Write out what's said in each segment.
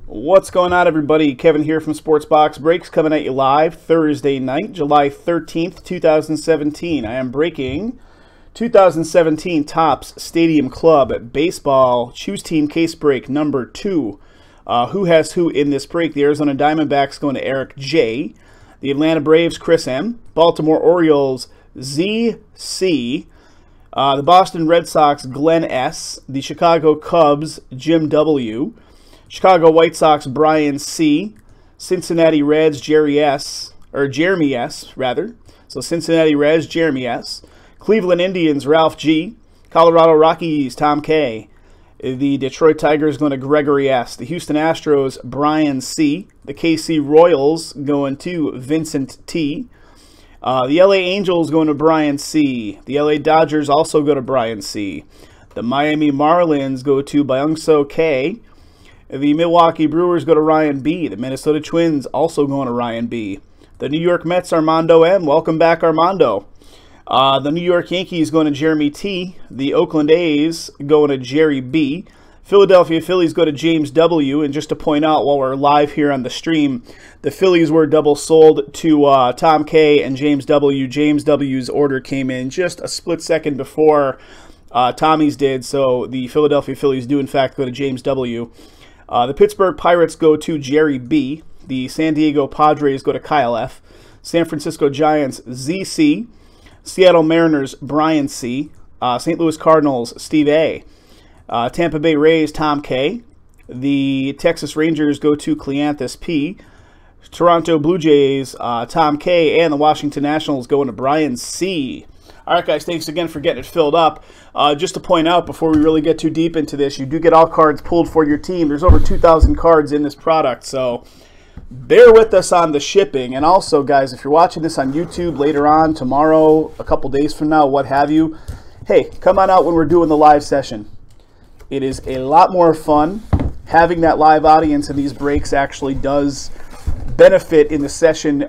What's going on, everybody? Kevin here from Sports Box Breaks, coming at you live Thursday night, July 13th, 2017. I am breaking 2017 Topps Stadium Club Baseball Choose Team Case Break number 2. Who has who in this break? The Arizona Diamondbacks going to Eric J. The Atlanta Braves, Chris M. Baltimore Orioles, ZC. The Boston Red Sox, Glenn S. The Chicago Cubs, Jim W. Chicago White Sox, Brian C. Cincinnati Reds, Jeremy S. So Cincinnati Reds, Jeremy S. Cleveland Indians, Ralph G. Colorado Rockies, Tom K. The Detroit Tigers going to Gregory S. The Houston Astros, Brian C. The KC Royals going to Vincent T. The LA Angels going to Brian C. The LA Dodgers also go to Brian C. The Miami Marlins go to Byungso K. The Milwaukee Brewers go to Ryan B. The Minnesota Twins also going to Ryan B. The New York Mets, Armando M. Welcome back, Armando. The New York Yankees going to Jeremy T. The Oakland A's going to Jerry B. Philadelphia Phillies go to James W. And just to point out, while we're live here on the stream, the Phillies were double sold to Tom K. and James W. James W.'s order came in just a split second before Tommy's did, so the Philadelphia Phillies do in fact go to James W. The Pittsburgh Pirates go to Jerry B. The San Diego Padres go to Kyle F. San Francisco Giants, ZC. Seattle Mariners, Brian C. St. Louis Cardinals, Steve A. Tampa Bay Rays, Tom K. The Texas Rangers go to Cleanthus P. Toronto Blue Jays, Tom K. And the Washington Nationals going to Brian C. All right, guys, thanks again for getting it filled up. Just to point out, before we really get too deep into this, you do get all cards pulled for your team. There's over 2,000 cards in this product, so bear with us on the shipping. And also, guys, if you're watching this on YouTube later on, tomorrow, a couple days from now, what have you, hey, come on out when we're doing the live session. It is a lot more fun. Having that live audience in these breaks actually does benefit in the session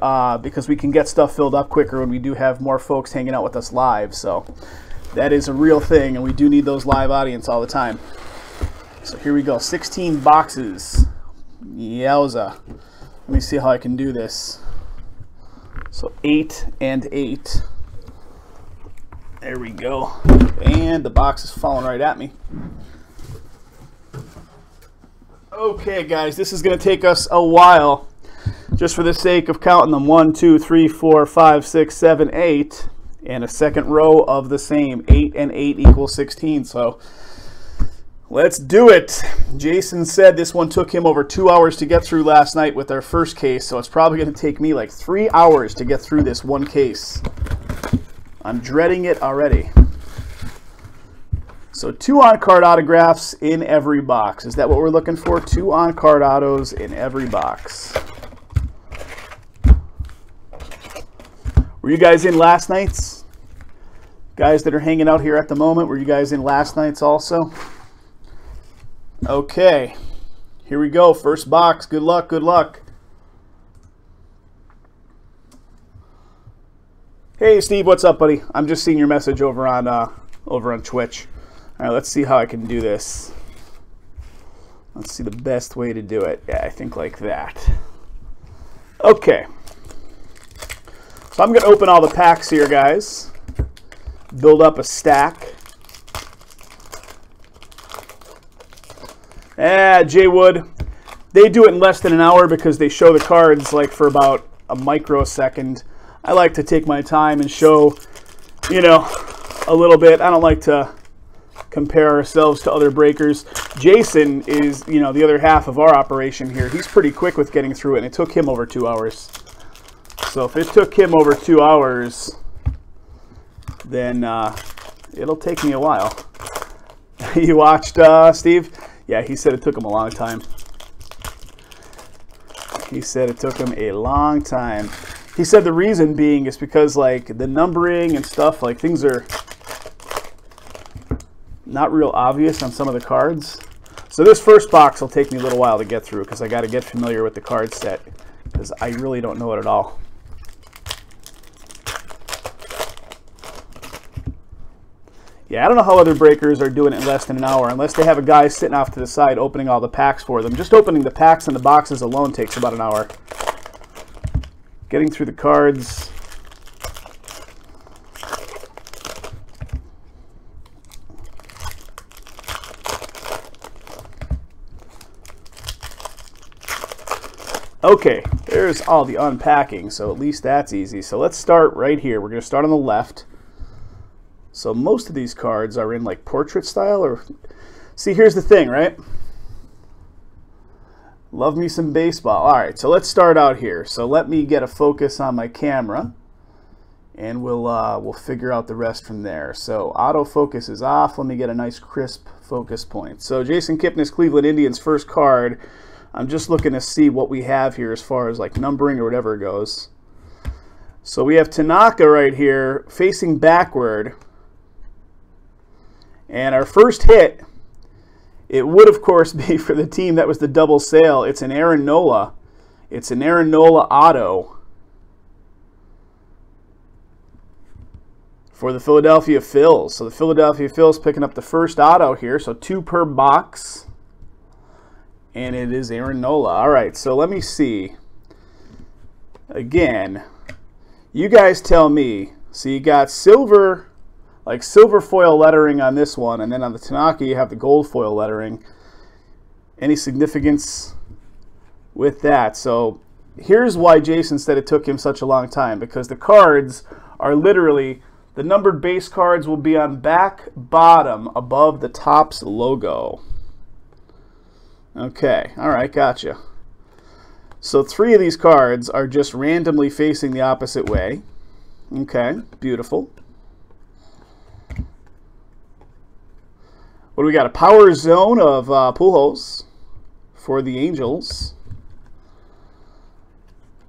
because we can get stuff filled up quicker when we do have more folks hanging out with us live. So that is a real thing, and we do need those live audience all the time. So here we go, 16 boxes. Yowza. Let me see how I can do this. So 8 and 8. There we go. And the box is falling right at me. Okay, guys, this is going to take us a while. Just for the sake of counting them, 1, 2, 3, 4, 5, 6, 7, 8, and a second row of the same. 8 and 8 equals 16. So let's do it. Jason said this one took him over 2 hours to get through last night with our first case, so it's probably going to take me like 3 hours to get through this one case. I'm dreading it already. So 2 on-card autographs in every box. Is that what we're looking for? 2 on-card autos in every box. Were you guys in last night's? Guys that are hanging out here at the moment, were you guys in last night's also? Okay, here we go. First box. Good luck, good luck. Hey, Steve, what's up, buddy? I'm just seeing your message over on Twitch. All right, let's see how I can do this. Let's see the best way to do it. Yeah, I think like that. Okay. So I'm going to open all the packs here, guys. Build up a stack. Jay Wood. They do it in less than an hour because they show the cards like for about a microsecond. I like to take my time and show, you know, a little bit. I don't like to compare ourselves to other breakers. Jason is, you know, the other half of our operation here. He's pretty quick with getting through it, and it took him over 2 hours. So if it took him over 2 hours, then it'll take me a while. You watched, Steve? Yeah, he said it took him a long time. He said it took him a long time. He said the reason being is because, like, the numbering and stuff, like, things are not real obvious on some of the cards. So this first box will take me a little while to get through because I got to get familiar with the card set because I really don't know it at all. Yeah, I don't know how other breakers are doing it in less than an hour, unless they have a guy sitting off to the side opening all the packs for them. Just opening the packs and the boxes alone takes about an hour. Getting through the cards. Okay, there's all the unpacking, so at least that's easy. So let's start right here. We're going to start on the left. So most of these cards are in like portrait style, or see, here's the thing, right? Love me some baseball. All right, so let's start out here. So let me get a focus on my camera, and we'll figure out the rest from there. So autofocus is off. Let me get a nice crisp focus point. So Jason Kipnis, Cleveland Indians, first card. I'm just looking to see what we have here as far as like numbering or whatever it goes. So we have Tanaka right here facing backward. And our first hit, it would of course be for the team that was the double sale. It's an Aaron Nola. It's an Aaron Nola auto for the Philadelphia Phils. So the Philadelphia Phils picking up the first auto here. So 2 per box. And it is Aaron Nola. All right, so let me see. Again, you guys tell me. So you got silver, like silver foil lettering on this one, and then on the Tanaka you have the gold foil lettering. Any significance with that? So here's why Jason said it took him such a long time, because the cards are literally, the numbered base cards will be on back bottom above the Topps logo. Okay, all right, gotcha. So 3 of these cards are just randomly facing the opposite way. Okay, beautiful. What do we got? A power zone of Pujols for the Angels.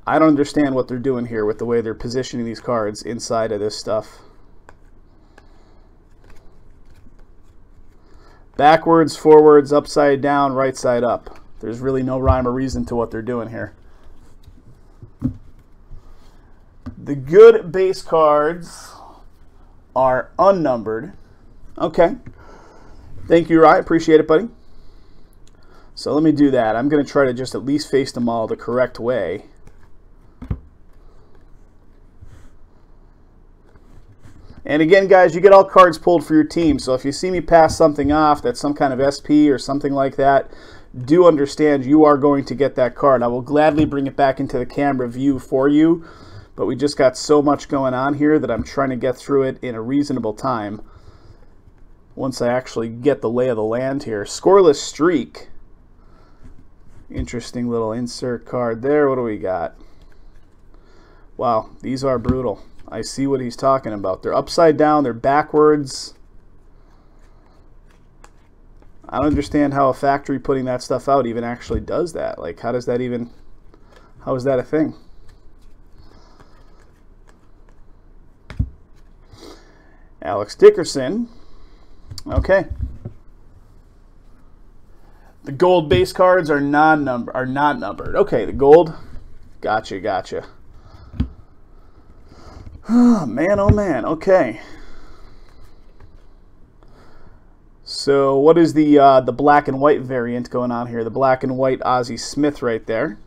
I don't understand what they're doing here with the way they're positioning these cards inside of this stuff. Backwards, forwards, upside down, right side up. There's really no rhyme or reason to what they're doing here. The good base cards are unnumbered. Okay. Thank you, Rye. Appreciate it, buddy. So let me do that. I'm going to try to just at least face them all the correct way. And again, guys, you get all cards pulled for your team. So if you see me pass something off that's some kind of SP or something like that, do understand you are going to get that card. I will gladly bring it back into the camera view for you. But we just got so much going on here that I'm trying to get through it in a reasonable time. Once I actually get the lay of the land here. Scoreless streak. Interesting little insert card there. What do we got? Wow, these are brutal. I see what he's talking about. They're upside down. They're backwards. I don't understand how a factory putting that stuff out even actually does that. Like, how does that even... How is that a thing? Alex Dickerson. Okay. The gold base cards are not numbered. Okay, the gold. Gotcha, gotcha. Oh, man, oh man. Okay. So what is the black and white variant going on here? The black and white Ozzie Smith right there.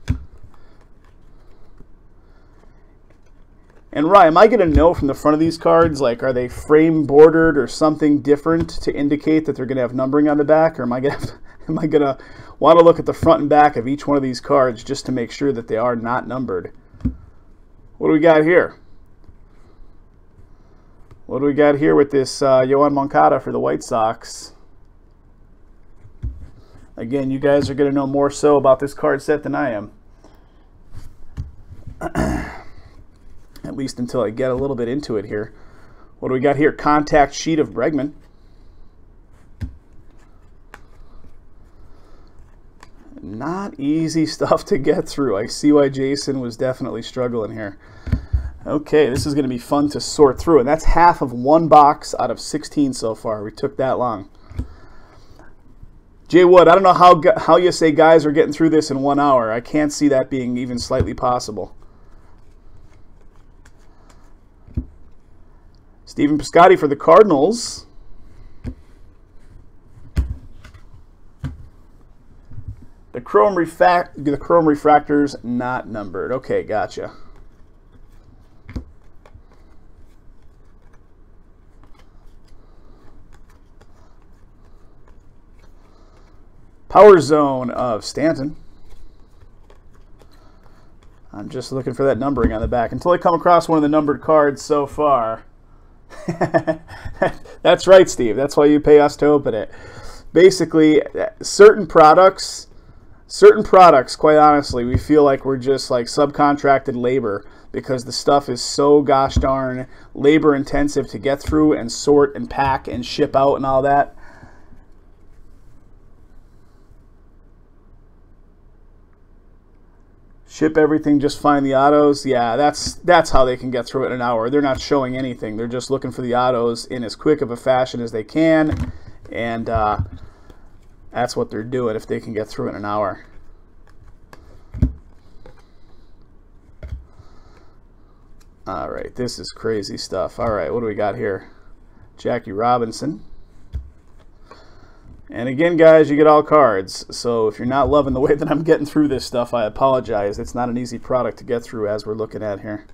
And Ryan, am I going to know from the front of these cards, like, are they frame bordered or something different to indicate that they're going to have numbering on the back? Or am I going to want to look at the front and back of each one of these cards just to make sure that they are not numbered? What do we got here? What do we got here with this Yoan Moncada for the White Sox? Again, you guys are going to know more so about this card set than I am. At least until I get a little bit into it here. What do we got here? Contact sheet of Bregman. Not easy stuff to get through. I see why Jason was definitely struggling here. Okay, this is going to be fun to sort through. And that's half of one box out of 16 so far. We took that long. Jay Wood, I don't know how you say guys are getting through this in 1 hour. I can't see that being even slightly possible. Stephen Piscotty for the Cardinals. The chrome refractor's not numbered. Okay, gotcha. Power Zone of Stanton. I'm just looking for that numbering on the back until I come across one of the numbered cards so far. That's right, Steve. That's why you pay us to open it. Basically, certain products, quite honestly, we feel like we're just like subcontracted labor because the stuff is so gosh darn labor intensive to get through and sort and pack and ship out and all that. Ship everything, just find the autos. Yeah, that's how they can get through it in an hour. They're not showing anything. They're just looking for the autos in as quick of a fashion as they can, and that's what they're doing if they can get through it in an hour. All right, this is crazy stuff. All right, what do we got here? Jackie Robinson. And again, guys, you get all cards. So if you're not loving the way that I'm getting through this stuff, I apologize. It's not an easy product to get through as we're looking at here.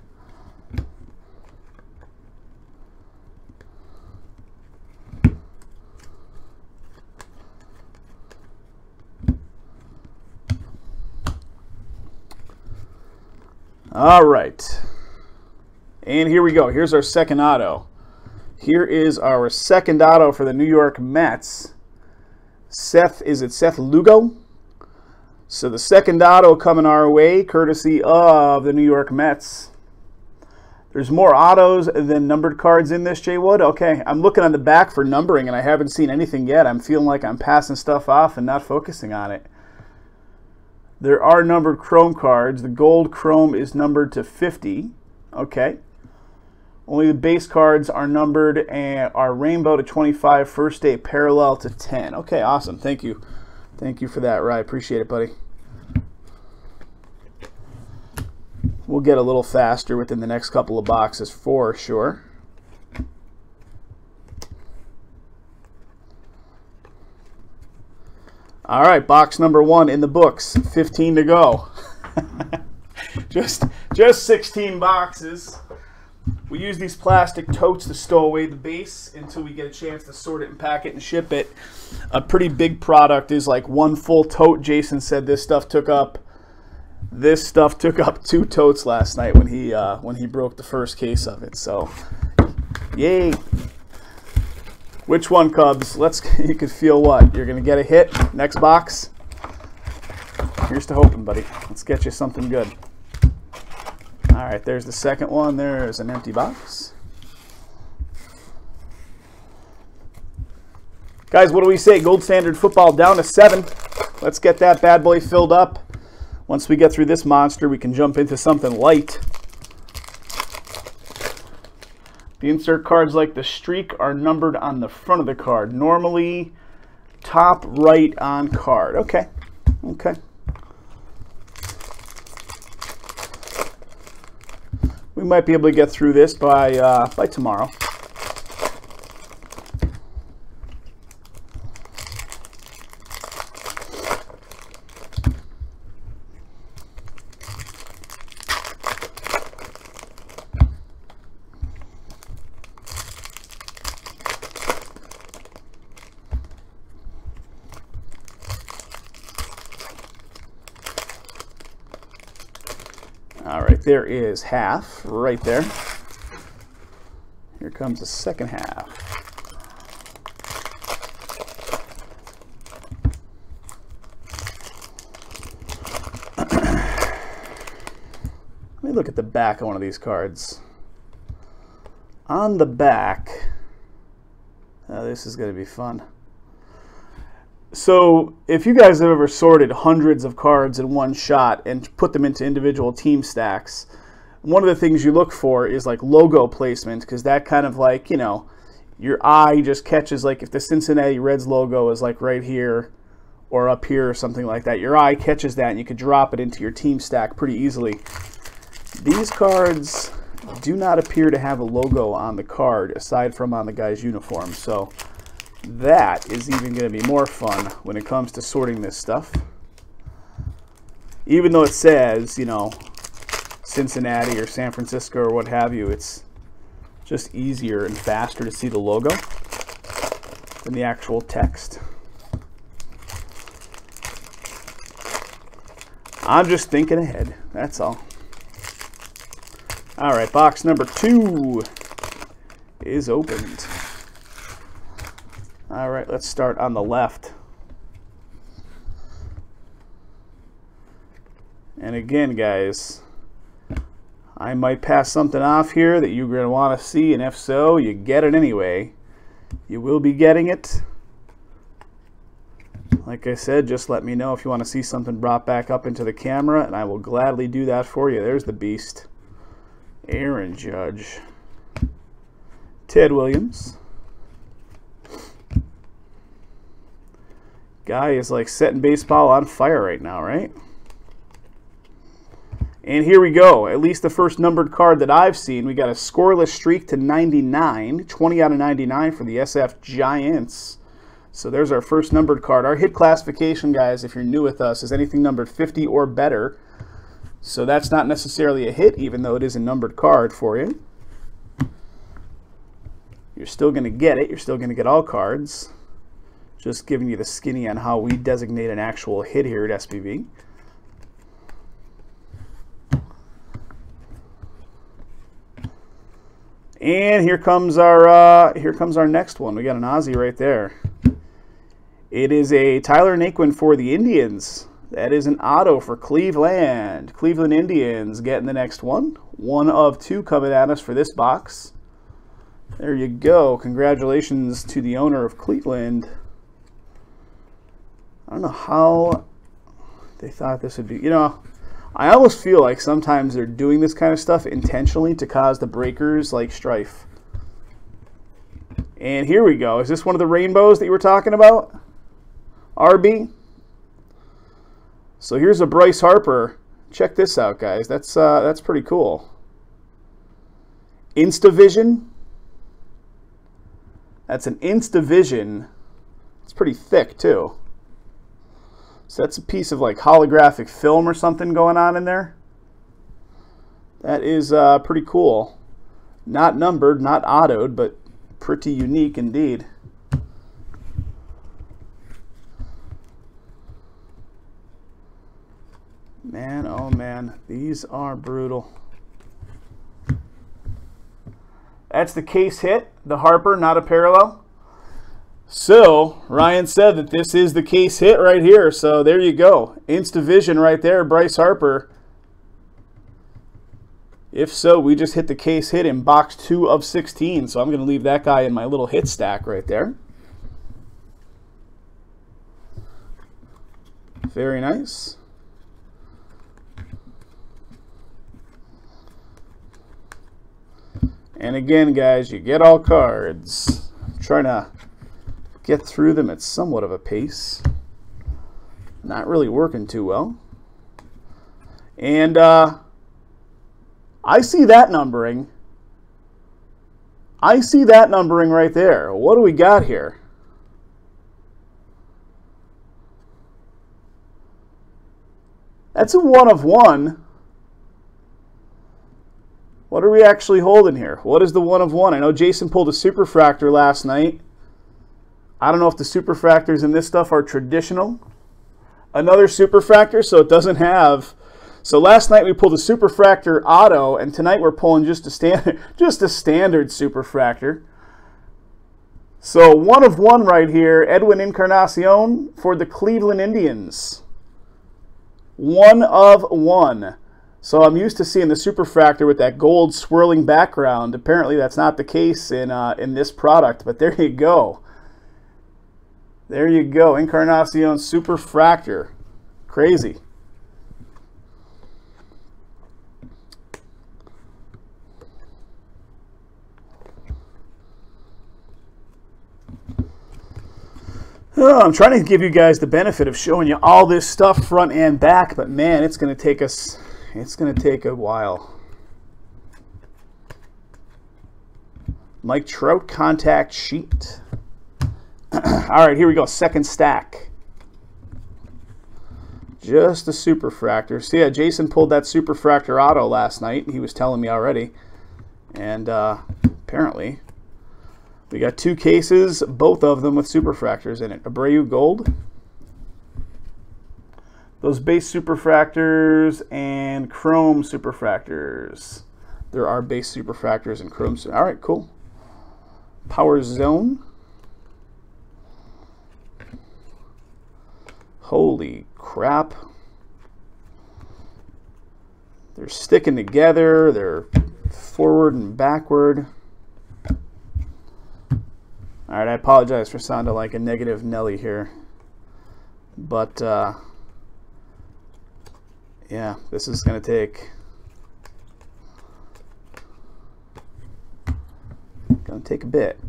All right. And here we go. Here's our second auto. Here is our second auto for the New York Mets. Is it Seth Lugo? So the second auto coming our way, courtesy of the New York Mets. There's more autos than numbered cards in this, Jay Wood. Okay, I'm looking on the back for numbering, and I haven't seen anything yet. I'm feeling like I'm passing stuff off and not focusing on it. There are numbered chrome cards. The gold chrome is numbered to 50. Okay. Only the base cards are numbered and are rainbow to 25, first day parallel to 10. Okay, awesome. Thank you. Thank you for that, Rye. Appreciate it, buddy. We'll get a little faster within the next couple of boxes for sure. All right, box number 1 in the books. 15 to go. just 16 boxes. We use these plastic totes to stow away the base until we get a chance to sort it and pack it and ship it. A pretty big product is like one full tote. Jason said this stuff took up 2 totes last night when he broke the first case of it. So, yay! Which one, Cubs? You can feel what you're gonna get a hit. Next box. Here's to hoping, buddy. Let's get you something good. All right, there's the second one. There's an empty box. Guys, what do we say? Gold standard football down to 7. Let's get that bad boy filled up. Once we get through this monster, we can jump into something light. The insert cards like the streak are numbered on the front of the card. Normally, top right on card. Okay. Okay. We might be able to get through this by tomorrow. All right, there is half right there. Here comes the second half. Let me look at the back of one of these cards. On the back, this is going to be fun. So if you guys have ever sorted hundreds of cards in one shot and put them into individual team stacks, one of the things you look for is like logo placement, because that kind of like, you know, your eye just catches, like if the Cincinnati Reds logo is like right here or up here or something like that, your eye catches that and you could drop it into your team stack pretty easily. These cards do not appear to have a logo on the card aside from on the guy's uniform, so that is even going to be more fun when it comes to sorting this stuff. even though it says, you know, Cincinnati or San Francisco or what have you, it's just easier and faster to see the logo than the actual text. I'm just thinking ahead, that's all. All right, box number 2 is opened. All right, let's start on the left. And again, guys, I might pass something off here that you're going to want to see, and if so, you get it anyway. You will be getting it. Like I said, just let me know if you want to see something brought back up into the camera, and I will gladly do that for you. There's the beast. Aaron Judge. Ted Williams. Guy is like setting baseball on fire right now, right? And here we go. At least the first numbered card that I've seen. We got a scoreless streak to 99. 20 out of 99 for the SF Giants. So there's our first numbered card. Our hit classification, guys, if you're new with us, is anything numbered 50 or better. So that's not necessarily a hit, even though it is a numbered card for you. You're still going to get it. You're still going to get all cards. Just giving you the skinny on how we designate an actual hit here at SBV. And here comes our next one. We got an Aussie right there. It is a Tyler Naquin for the Indians. That is an auto for Cleveland. Cleveland Indians getting the next one. 1 of 2 coming at us for this box. There you go. Congratulations to the owner of Cleveland. I don't know how they thought this would be. You know, I almost feel like sometimes they're doing this kind of stuff intentionally to cause the breakers like strife. And here we go. Is this one of the rainbows that you were talking about? RB? So here's a Bryce Harper. Check this out, guys. That's pretty cool. Instavision. That's an Instavision. It's pretty thick too. So that's a piece of like holographic film or something going on in there. That is pretty cool. Not numbered, not autoed, but pretty unique indeed. Man, oh man, these are brutal. That's the case hit, the Harper, not a parallel. So, Ryan said that this is the case hit right here. So, there you go. Instavision right there, Bryce Harper. If so, we just hit the case hit in box 2 of 16. So, I'm going to leave that guy in my little hit stack right there. Very nice. And again, guys, you get all cards. I'm trying to get through them at somewhat of a pace. Not really working too well. And I see that numbering. I see that numbering right there. What do we got here? That's a 1 of 1. What are we actually holding here? What is the 1 of 1? I know Jason pulled a superfractor last night. I don't know if the superfractors in this stuff are traditional. Another superfractor, so it doesn't have. So last night we pulled a superfractor auto, and tonight we're pulling just a standard superfractor. So 1 of 1 right here, Edwin Encarnacion for the Cleveland Indians. 1 of 1. So I'm used to seeing the superfractor with that gold swirling background. Apparently that's not the case in this product, but there you go. There you go, Encarnacion Superfractor. Crazy. Oh, I'm trying to give you guys the benefit of showing you all this stuff front and back, but man, it's going to take us, it's going to take a while. Mike Trout contact sheet. All right, here we go. Second stack. Just a superfractor. So yeah, Jason pulled that superfractor auto last night. He was telling me already. And apparently we got 2 cases, both of them with superfractors in it. Abreu Gold. Those base superfractors and chrome superfractors. There are base superfractors and chrome. All right, cool. Power Zone. Holy crap. They're sticking together. They're forward and backward. All right, I apologize for sounding like a negative Nelly here. But, yeah, this is going to take... Gonna take a bit.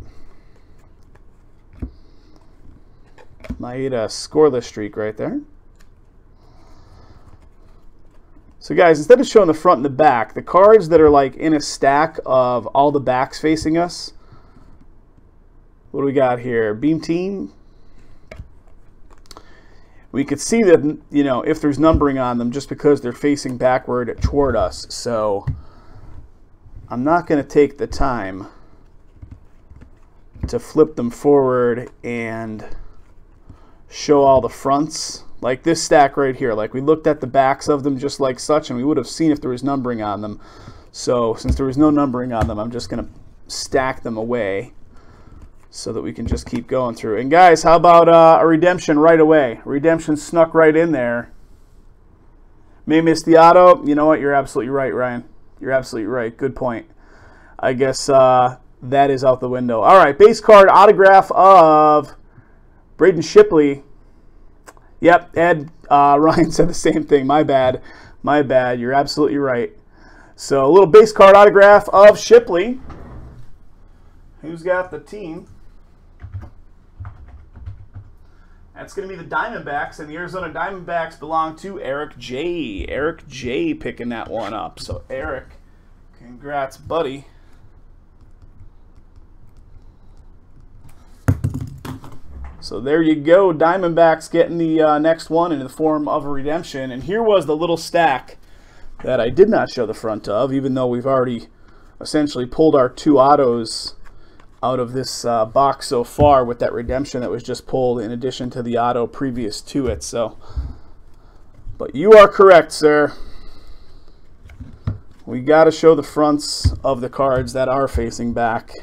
Might a scoreless streak right there. So guys, instead of showing the front and the back, the cards that are like in a stack of all the backs facing us, what do we got here? Beam Team. We could see that, you know, if there's numbering on them just because they're facing backward toward us. So I'm not going to take the time to flip them forward and show all the fronts. Like this stack right here, like we looked at the backs of them just like such, and we would have seen if there was numbering on them. So since there was no numbering on them, I'm just going to stack them away so that we can just keep going through. And guys, how about a redemption right away? Redemption snuck right in there. May miss the auto. You know what? You're absolutely right, Ryan. You're absolutely right. Good point. I guess that is out the window. All right, base card autograph of Braden Shipley. Yep, Ed, Ryan said the same thing. My bad. My bad. You're absolutely right. So a little base card autograph of Shipley. Who's got the team? That's going to be the Diamondbacks, and the Arizona Diamondbacks belong to Eric J. Eric J picking that one up. So Eric, congrats, buddy. So there you go, Diamondbacks getting the next one in the form of a redemption. And here was the little stack that I did not show the front of, even though we've already essentially pulled our 2 autos out of this box so far with that redemption that was just pulled in addition to the auto previous to it. So, but you are correct, sir. We got to show the fronts of the cards that are facing back,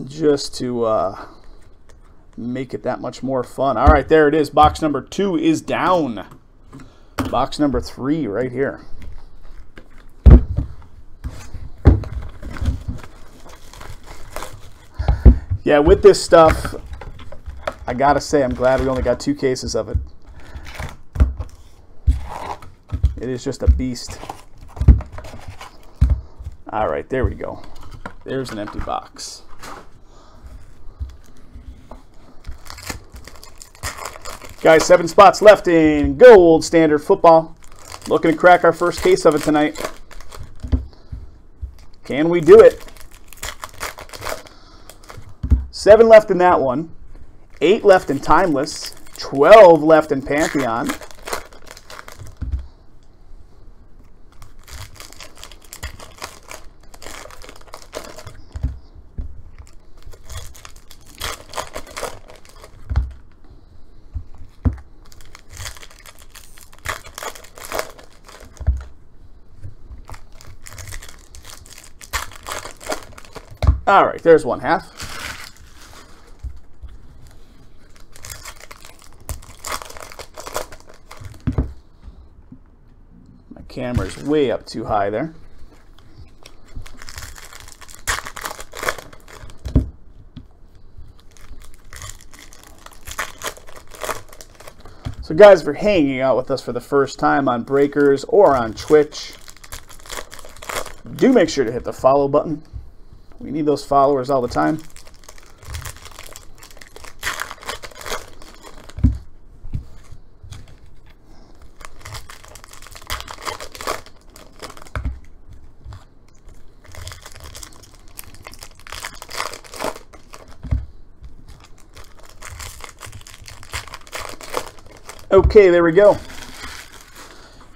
just to make it that much more fun. All right, there it is. Box number 2 is down. Box number 3 right here. Yeah, with this stuff, I gotta say I'm glad we only got 2 cases of it. It is just a beast. All right, there we go. There's an empty box. Guys, 7 spots left in Gold Standard Football. Looking to crack our first case of it tonight. Can we do it? 7 left in that one. 8 left in Timeless. 12 left in Pantheon. All right, there's 1/2. My camera's way up too high there. So guys, if you're hanging out with us for the first time on Breakers or on Twitch, do make sure to hit the follow button. We need those followers all the time. Okay, there we go.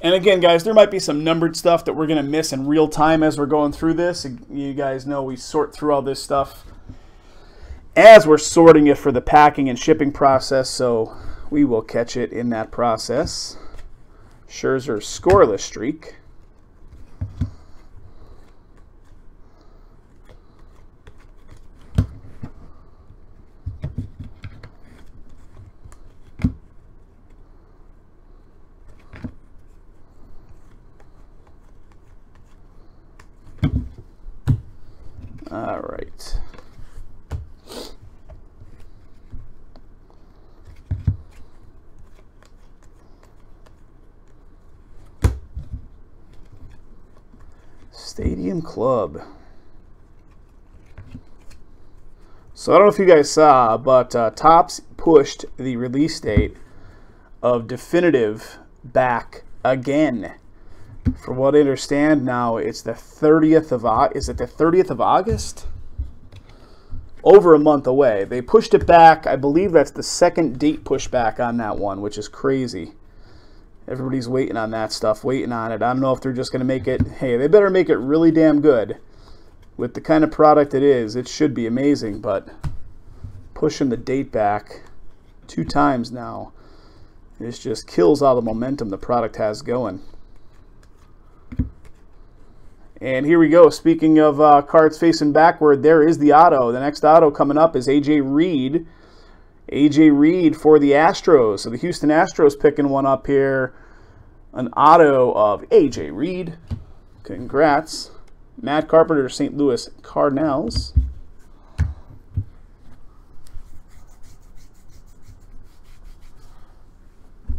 And again, guys, there might be some numbered stuff that we're going to miss in real time as we're going through this. You guys know we sort through all this stuff as we're sorting it for the packing and shipping process, so we will catch it in that process. Scherzer scoreless streak. All right. Stadium Club. So I don't know if you guys saw, but Topps pushed the release date of Definitive back again. From what I understand now, it's the 30th of is it the 30th of August? Over a month away. They pushed it back. I believe that's the second date pushback on that one, which is crazy. Everybody's waiting on that stuff, waiting on it. I don't know if they're just going to make it. Hey, they better make it really damn good. With the kind of product it is, it should be amazing, but pushing the date back 2 times now, this just kills all the momentum the product has going. And here we go. Speaking of cards facing backward, there is the auto. The next auto coming up is A.J. Reed. A.J. Reed for the Astros. So the Houston Astros picking one up here. An auto of A.J. Reed. Congrats. Matt Carpenter, St. Louis Cardinals.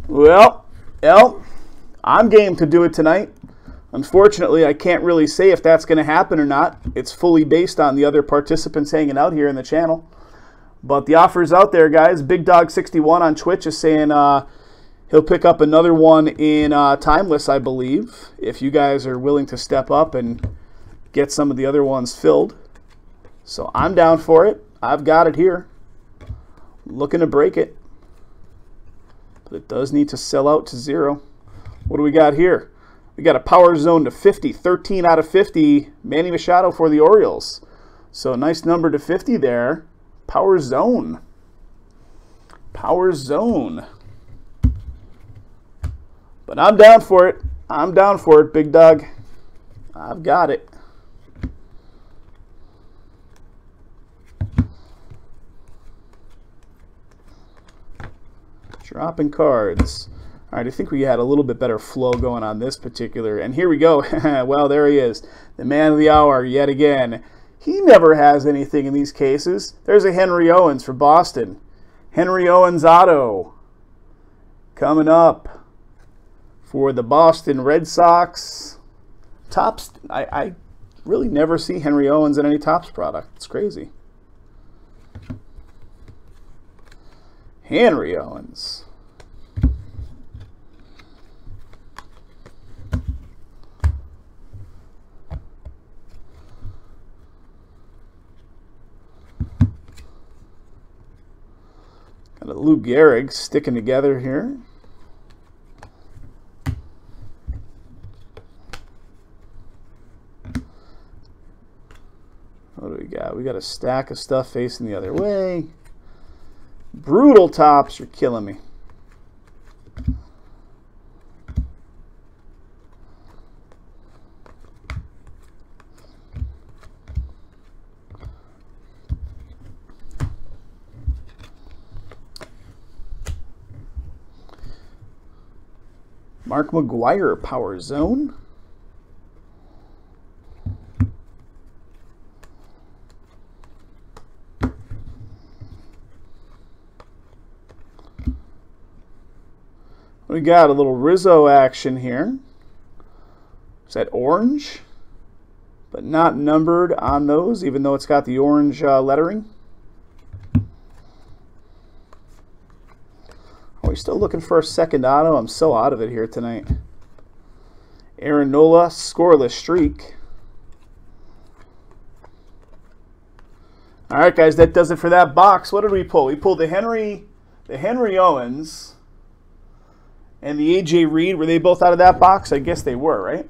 Well, I'm game to do it tonight. Unfortunately, I can't really say if that's going to happen or not. It's fully based on the other participants hanging out here in the channel. But the offer's out there, guys. Big Dog 61 on Twitch is saying he'll pick up another one in Timeless, I believe, if you guys are willing to step up and get some of the other ones filled. So I'm down for it. I've got it here. Looking to break it. But it does need to sell out to 0. What do we got here? We got a Power Zone to 50, 13 out of 50, Manny Machado for the Orioles. So a nice number to 50 there. Power Zone. Power Zone. But I'm down for it. I'm down for it, Big Dog. I've got it. Dropping cards. All right, I think we had a little bit better flow going on this particular. And here we go. Well, there he is. The man of the hour yet again. He never has anything in these cases. There's a Henry Owens for Boston. Henry Owens auto. Coming up for the Boston Red Sox. Topps. I really never see Henry Owens in any Topps product. It's crazy. Henry Owens. Got a Lou Gehrig sticking together here. What do we got? We got a stack of stuff facing the other way. Brutal Topps, you're killing me. Mark McGwire, Power Zone. We got a little Rizzo action here. Is that orange? But not numbered on those, even though it's got the orange lettering. Are we still looking for a second auto? I'm so out of it here tonight. Aaron Nola, scoreless streak. All right, guys, that does it for that box. What did we pull? We pulled the Henry Owens. and the A.J. Reed, were they both out of that box? I guess they were, right?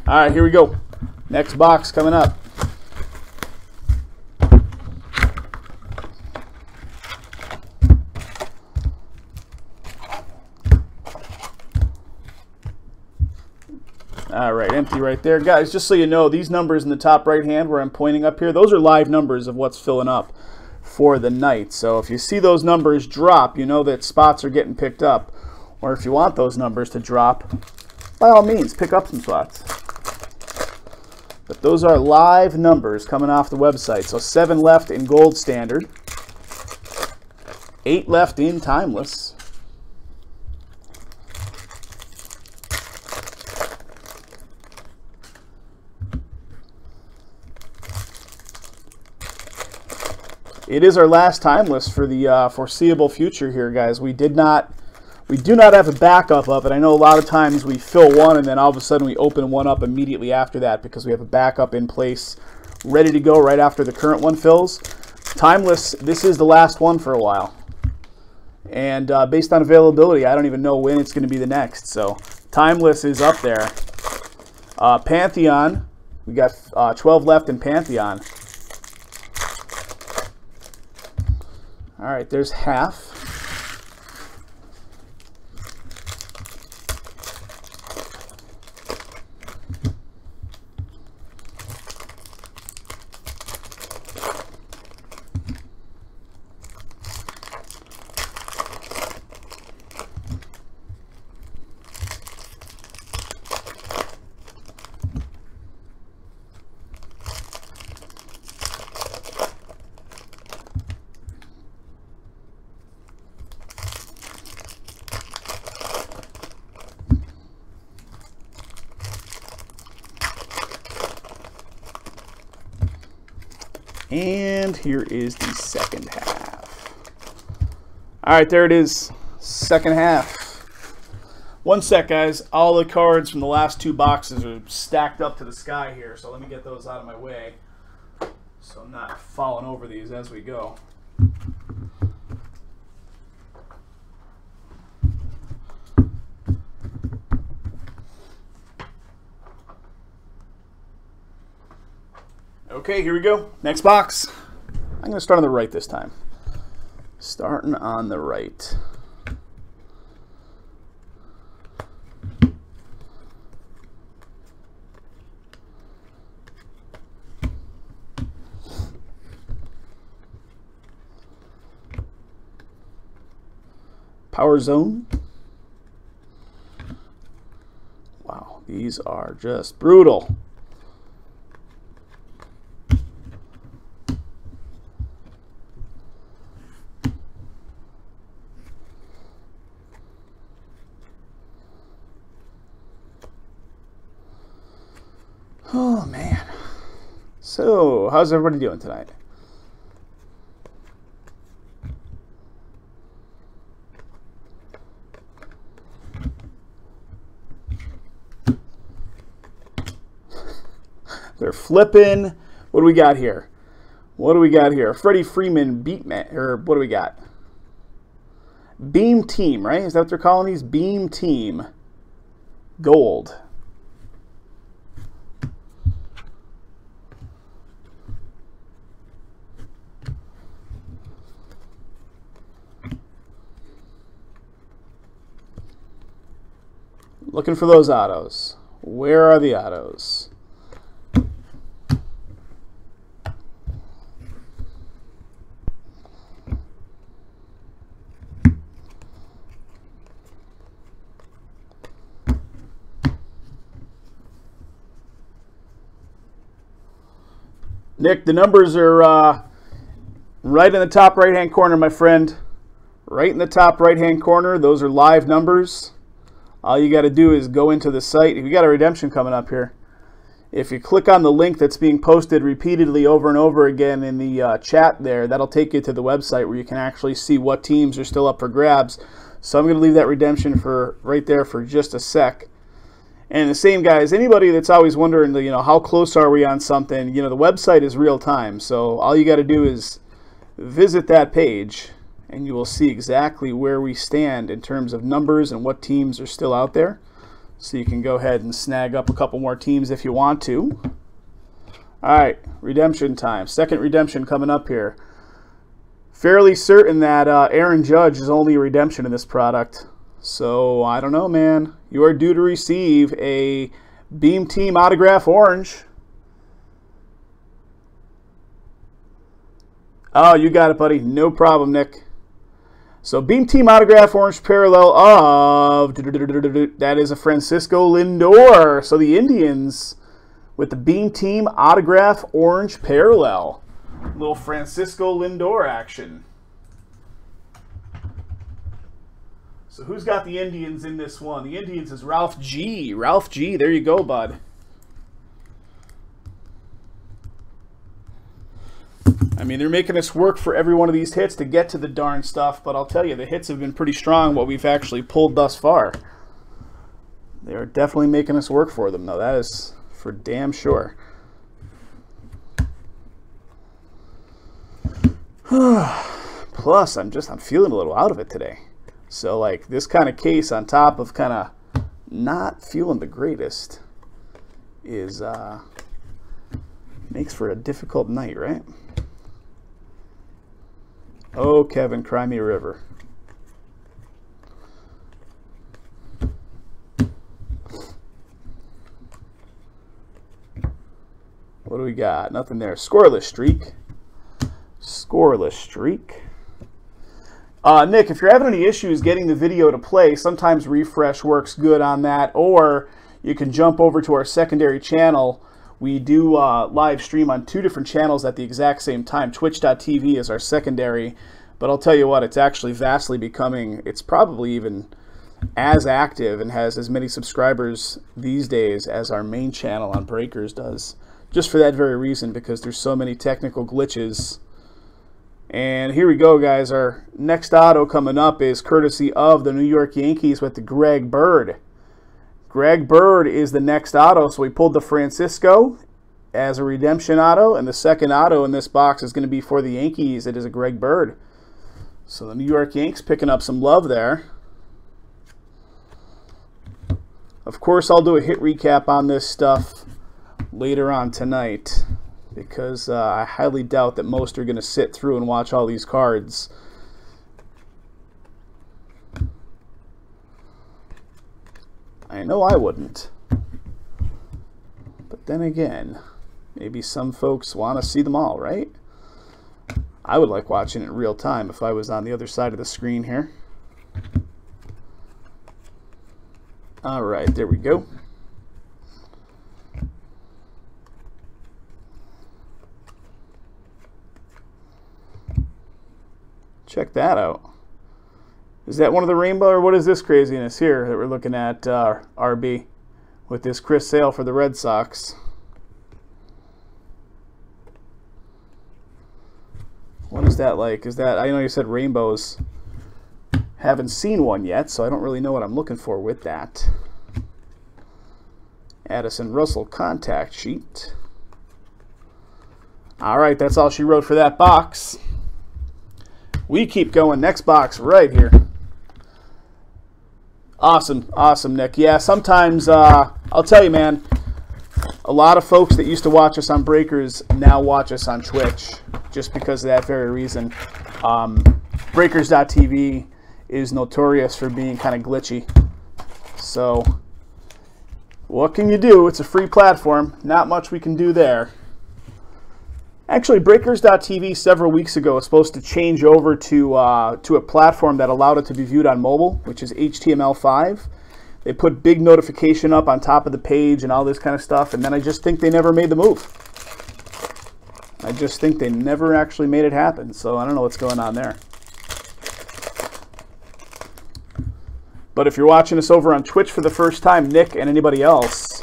All right, here we go. Next box coming up. All right, empty right there. Guys, just so you know, these numbers in the top right hand where I'm pointing up here, those are live numbers of what's filling up for the night. So if you see those numbers drop, you know that spots are getting picked up. Or if you want those numbers to drop, by all means, pick up some spots. But those are live numbers coming off the website. So 7 left in Gold Standard, 8 left in Timeless, it is our last Timeless for the foreseeable future here, guys. We do not have a backup of it. I know a lot of times we fill one and then all of a sudden we open one up immediately after that because we have a backup in place ready to go right after the current one fills. Timeless, this is the last one for a while. And based on availability, I don't even know when it's going to be the next. So Timeless is up there. Pantheon, we got 12 left in Pantheon. All right, there's half. And here is the second half. All right, there it is. Second half. One sec, guys. All the cards from the last 2 boxes are stacked up to the sky here, so let me get those out of my way so I'm not falling over these as we go. Okay, here we go. Next box. I'm going to start on the right this time. Starting on the right. Power Zone. Wow, these are just brutal. Oh, man. So, how's everybody doing tonight? They're flipping. What do we got here? What do we got here? Freddie Freeman Beatman, or what do we got? Beam Team, right? Is that what they're calling these? Beam Team. Gold. Looking for those autos. Where are the autos? Nick, the numbers are right in the top right-hand corner, my friend. Right in the top right-hand corner. Those are live numbers. All you got to do is go into the site. We got a redemption coming up here. If you click on the link that's being posted repeatedly over and over again in the chat there, that'll take you to the website where you can actually see what teams are still up for grabs. So I'm going to leave that redemption for right there for just a sec. And the same, guys, anybody that's always wondering, you know, how close are we on something, you know, the website is real time. So all you got to do is visit that page and you will see exactly where we stand in terms of numbers and what teams are still out there. So you can go ahead and snag up a couple more teams if you want to. All right, redemption time. Second redemption coming up here. Fairly certain that Aaron Judge is only a redemption in this product. So, I don't know, man. You are due to receive a Beam Team Autograph Orange. Oh, you got it, buddy. No problem, Nick. So, Beam Team Autograph Orange parallel of... That is a Francisco Lindor. So, the Indians with the Beam Team Autograph Orange parallel. Little Francisco Lindor action. So, who's got the Indians in this one? The Indians is Ralph G. Ralph G. There you go, bud. I mean, they're making us work for every one of these hits to get to the darn stuff, but I'll tell you, the hits have been pretty strong, what we've actually pulled thus far. They are definitely making us work for them, though. That is for damn sure. Plus, I'm feeling a little out of it today. So, like, this kind of case on top of kind of not feeling the greatest is, makes for a difficult night, right? Oh, Kevin, cry me a river. What do we got? Nothing there. Scoreless streak. Scoreless streak. Nick, if you're having any issues getting the video to play, sometimes refresh works good on that, or you can jump over to our secondary channel. We do live stream on 2 different channels at the exact same time. Twitch.tv is our secondary, but I'll tell you what, it's actually vastly becoming, it's probably even as active and has as many subscribers these days as our main channel on Breakers does. Just for that very reason, because there's so many technical glitches. And here we go, guys. Our next auto coming up is courtesy of the New York Yankees with the Greg Bird. Greg Bird is the next auto, so we pulled the Francisco as a redemption auto, and the second auto in this box is going to be for the Yankees. It is a Greg Bird. So the New York Yanks picking up some love there. Of course, I'll do a hit recap on this stuff later on tonight, because I highly doubt that most are going to sit through and watch all these cards. I know I wouldn't. But then again, maybe some folks want to see them all, right? I would like watching it in real time if I was on the other side of the screen here. All right, there we go. Check that out. Is that one of the rainbow, or what is this craziness here that we're looking at, RB, with this Chris Sale for the Red Sox? What is that like? Is that, I know you said rainbows. Haven't seen one yet, so I don't really know what I'm looking for with that. Addison Russell contact sheet. All right, that's all she wrote for that box. We keep going. Next box right here. Awesome, awesome, Nick. Yeah, sometimes, I'll tell you, man, a lot of folks that used to watch us on Breakers now watch us on Twitch, just because of that very reason. Breakers.tv is notorious for being kind of glitchy. So, what can you do? It's a free platform. Not much we can do there. Actually, Breakers.tv several weeks ago was supposed to change over to a platform that allowed it to be viewed on mobile, which is HTML5. They put big notification up on top of the page and all this kind of stuff, and then I just think they never made the move. I just think they never actually made it happen, so I don't know what's going on there. But if you're watching us over on Twitch for the first time, Nick and anybody else,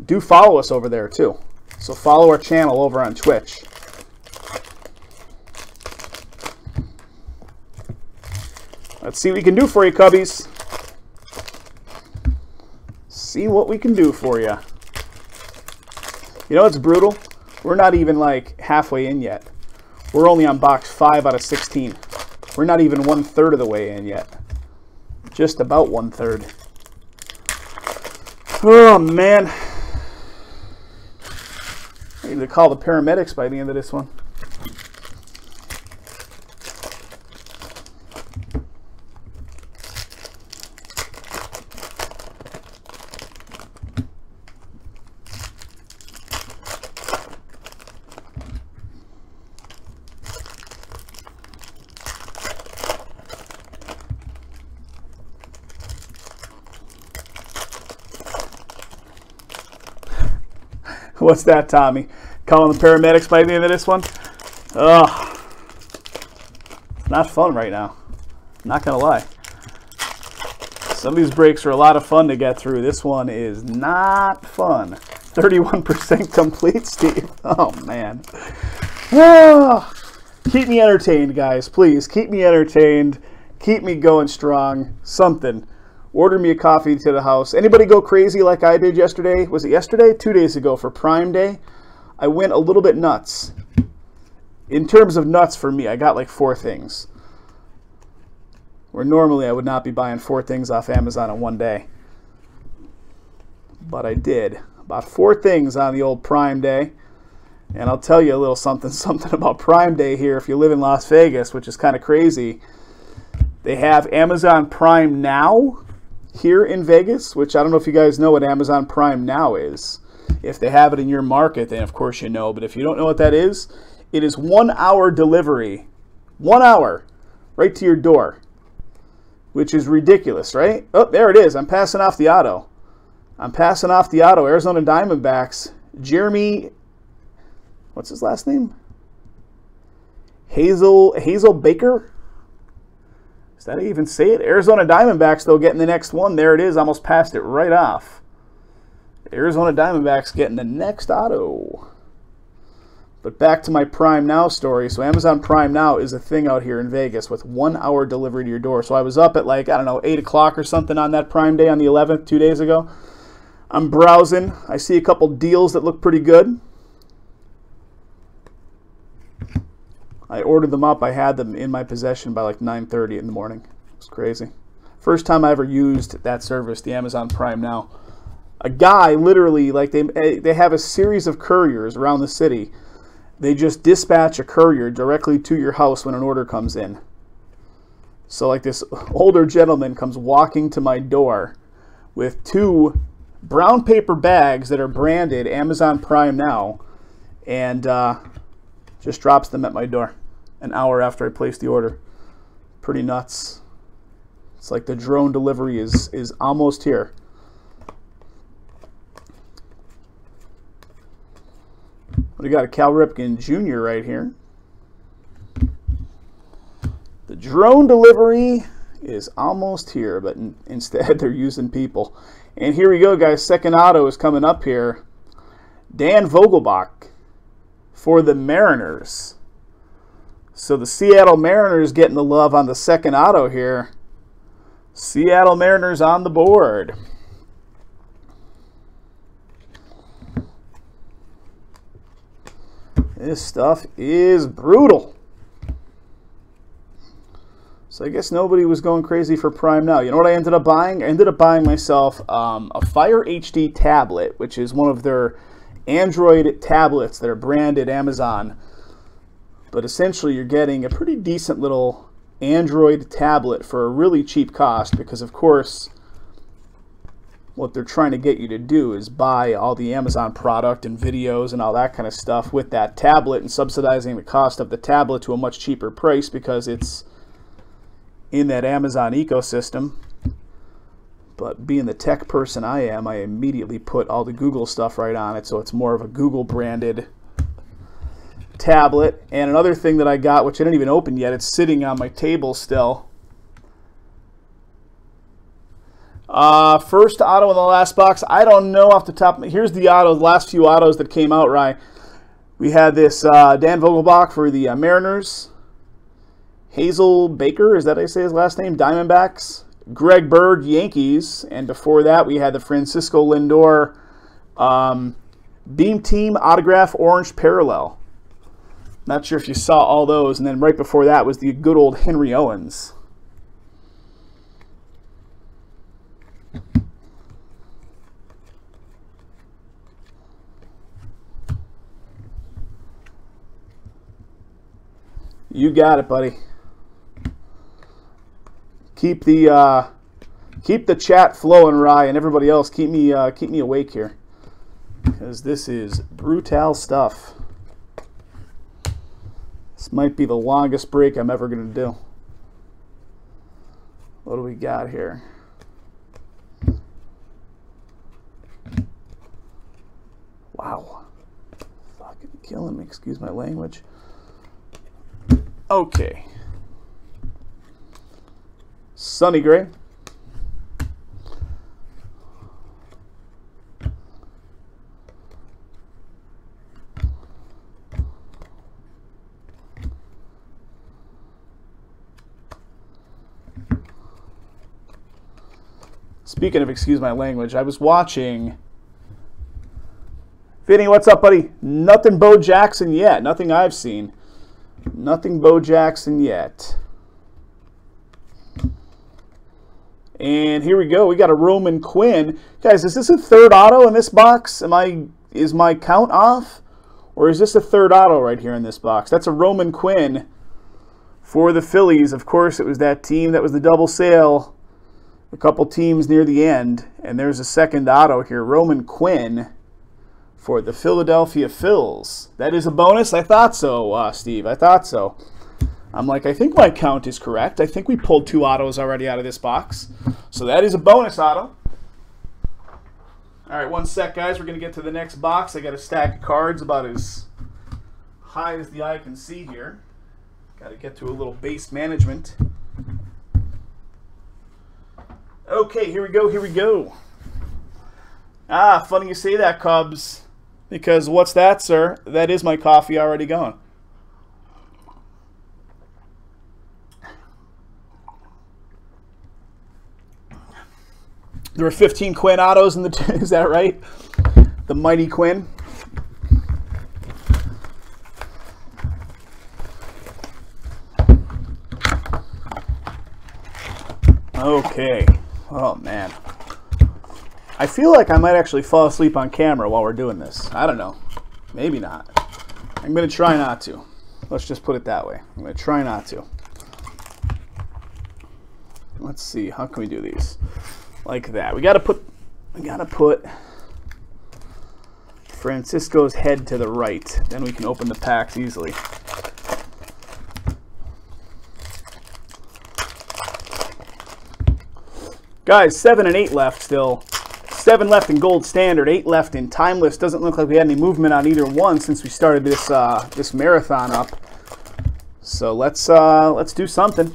do follow us over there too. So follow our channel over on Twitch. Let's see what we can do for you, Cubbies. See what we can do for you. You know what's brutal? We're not even like halfway in yet. We're only on box 5 out of 16. We're not even 1/3 of the way in yet. Just about 1/3. Oh, man. I need to call the paramedics by the end of this one. What's that, Tommy? Calling the paramedics by the end of this one? Ugh. It's not fun right now. I'm not going to lie. Some of these breaks are a lot of fun to get through. This one is not fun. 31% complete, Steve. Oh, man. Ah. Keep me entertained, guys. Please, keep me entertained. Keep me going strong. Something. Order me a coffee to the house. Anybody go crazy like I did yesterday? Was it yesterday? 2 days ago for Prime Day. I went a little bit nuts. In terms of nuts for me, I got like 4 things. Where normally I would not be buying 4 things off Amazon in one day. But I did. Bought 4 things on the old Prime Day. And I'll tell you a little something about Prime Day here if you live in Las Vegas, which is kind of crazy. They have Amazon Prime Now here in Vegas, which I don't know if you guys know what Amazon Prime Now is. If they have it in your market, then of course you know. But if you don't know what that is, it is 1 hour delivery. 1 hour right to your door, which is ridiculous, right? Oh, there it is. I'm passing off the auto. Arizona Diamondbacks. Jeremy, what's his last name? Hazel Baker? Is that how you even say it? Arizona Diamondbacks, though, getting the next one. There it is. Almost passed it right off. Arizona Diamondbacks getting the next auto. But back to my Prime Now story. So Amazon Prime Now is a thing out here in Vegas with 1 hour delivery to your door. So I was up at like, I don't know, 8 o'clock or something on that Prime Day on the 11th, 2 days ago. I'm browsing. I see a couple deals that look pretty good. I ordered them up. I had them in my possession by like 9:30 in the morning. It was crazy. First time I ever used that service, the Amazon Prime Now. A guy literally, like they have a series of couriers around the city. They just dispatch a courier directly to your house when an order comes in. So like this older gentleman comes walking to my door with 2 brown paper bags that are branded Amazon Prime Now, and just drops them at my door an hour after I place the order. Pretty nuts. It's like the drone delivery is almost here. We got a Cal Ripken Jr. right here. The drone delivery is almost here, but instead they're using people. And here we go, guys. Second auto is coming up here. Dan Vogelbach for the Mariners. So the Seattle Mariners getting the love on the second auto here. Seattle Mariners on the board. This stuff is brutal. So I guess nobody was going crazy for Prime Now. You know what I ended up buying? I ended up buying myself a Fire HD tablet, which is one of their Android tablets that are branded Amazon. But essentially you're getting a pretty decent little Android tablet for a really cheap cost, because of course what they're trying to get you to do is buy all the Amazon product and videos and all that kind of stuff with that tablet, and subsidizing the cost of the tablet to a much cheaper price because it's in that Amazon ecosystem. But being the tech person I am, I immediately put all the Google stuff right on it, so it's more of a Google branded tablet. And another thing that I got, which I didn't even open yet, it's sitting on my table still. First auto in the last box. I don't know off the top. Here's the autos, the last few autos that came out, right? We had this Dan Vogelbach for the Mariners. Hazel Baker, is that how you say his last name? Diamondbacks. Greg Bird, Yankees. And before that, we had the Francisco Lindor Beam Team Autograph Orange Parallel. Not sure if you saw all those. And then right before that was the good old Henry Owens. You got it, buddy. Keep the chat flowing, Rye, and everybody else. Keep me awake here, because this is brutal stuff. This might be the longest break I'm ever going to do. What do we got here? Wow. Fucking killing me. Excuse my language. Okay. Sonny Gray. Speaking of excuse my language, I was watching... Vinny, what's up, buddy? Nothing Bo Jackson yet. Nothing I've seen. Nothing Bo Jackson yet. And here we go. We got a Roman Quinn. Guys, is this a third auto in this box? Is my count off? Or is this a third auto right here in this box? That's a Roman Quinn for the Phillies. Of course, it was that team that was the double sale. A couple teams near the end. And there's a second auto here. Roman Quinn for the Philadelphia Phils. That is a bonus? I thought so, Steve. I thought so. I'm like, I think my count is correct. I think we pulled 2 autos already out of this box. So that is a bonus auto. All right, one sec, guys. We're going to get to the next box. I got a stack of cards about as high as the eye can see here. Got to get to a little base management. Okay, here we go, here we go. Ah, funny you say that, Cubs. Because what's that, sir? That is my coffee already gone. There were 15 Quinn autos in the... Is that right? The mighty Quinn. Okay. Oh, man. I feel like I might actually fall asleep on camera while we're doing this. I don't know. Maybe not. I'm going to try not to. Let's just put it that way. I'm going to try not to. Let's see. How can we do these? Like that. We got to put Francisco's head to the right. Then we can open the packs easily. Guys, 7 and 8 left still. 7 left in Gold Standard, 8 left in Timeless. Doesn't look like we had any movement on either one since we started this this marathon up. So let's do something.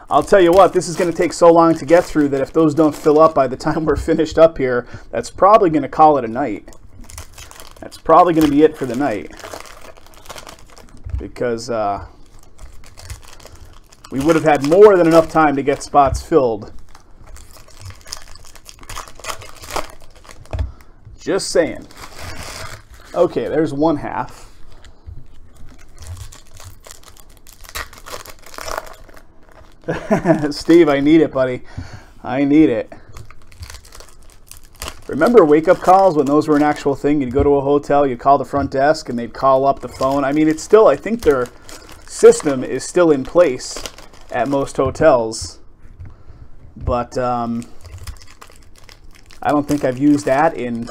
I'll tell you what, this is going to take so long to get through that if those don't fill up by the time we're finished up here, that's probably going to call it a night. That's probably going to be it for the night. Because we would have had more than enough time to get spots filled. Just saying. Okay, there's one half. Steve, I need it, buddy. I need it. Remember wake-up calls when those were an actual thing? You'd go to a hotel, you'd call the front desk, and they'd call up the phone. I mean, it's still, I think their system is still in place at most hotels. But I don't think I've used that in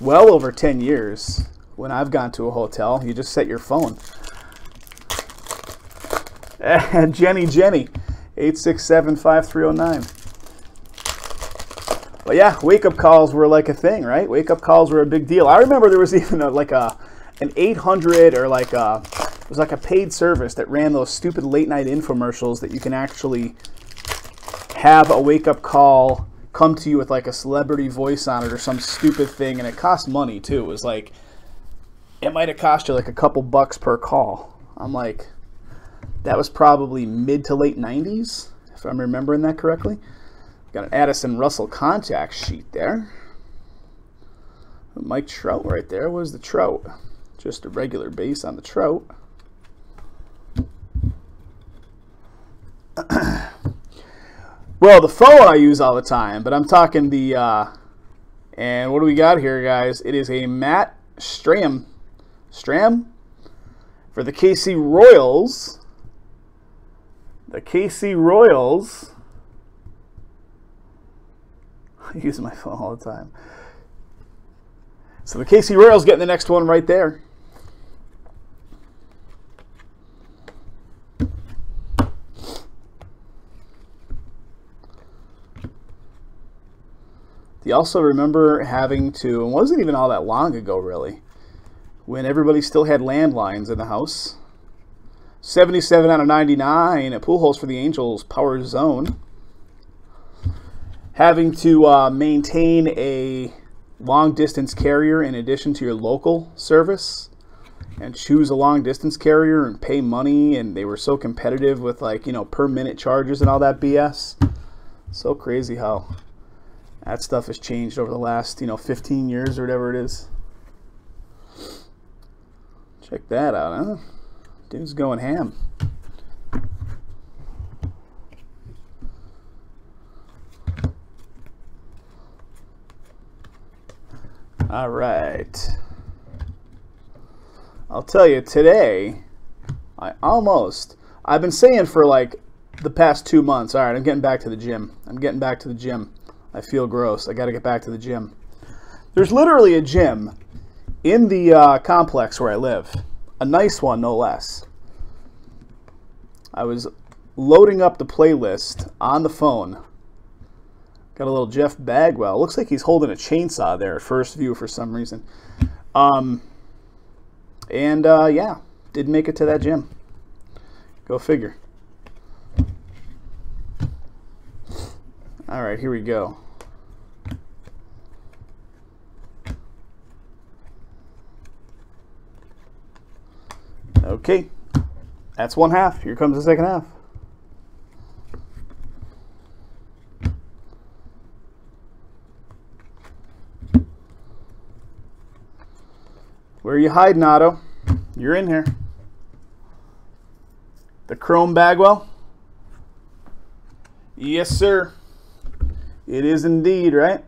well over 10 years. When I've gone to a hotel, you just set your phone. Jenny, 867-5309. But yeah, wake-up calls were like a thing, right? Wake-up calls were a big deal. I remember there was even an 800 or it was like a paid service that ran those stupid late-night infomercials that you can actually have a wake-up call come to you with like a celebrity voice on it or some stupid thing, and it cost money too. It was like, it might have cost you like a couple bucks per call. I'm like, that was probably mid to late 90s, if I'm remembering that correctly. Got an Addison Russell contact sheet there. Mike Trout right there. Where's the Trout? Just a regular base on the Trout. Well, the phone I use all the time, but I'm talking the, and what do we got here, guys? It is a Matt Stram for the KC Royals. The KC Royals. I use my phone all the time. So the KC Royals getting the next one right there. Do you also remember having to, it wasn't even all that long ago really, when everybody still had landlines in the house. 77 out of 99 at Pujols for the Angels, Power Zone. Having to maintain a long-distance carrier in addition to your local service, and choose a long-distance carrier and pay money, and they were so competitive with, like, you know, per-minute charges and all that BS. So crazy how that stuff has changed over the last, 15 years or whatever it is. Check that out, huh? Dude's going ham. All right. I'll tell you, today, I've been saying for like the past 2 months, all right, I'm getting back to the gym. I feel gross. I got to get back to the gym. There's literally a gym in the complex where I live. A nice one, no less. I was loading up the playlist on the phone. Got a little Jeff Bagwell. Looks like he's holding a chainsaw there at first view for some reason. Yeah, didn't make it to that gym. Go figure. All right, here we go. Okay, that's one half. Here comes the second half. Where are you hiding, Otto? You're in here. The Chrome Bagwell? Yes, sir. It is indeed, right?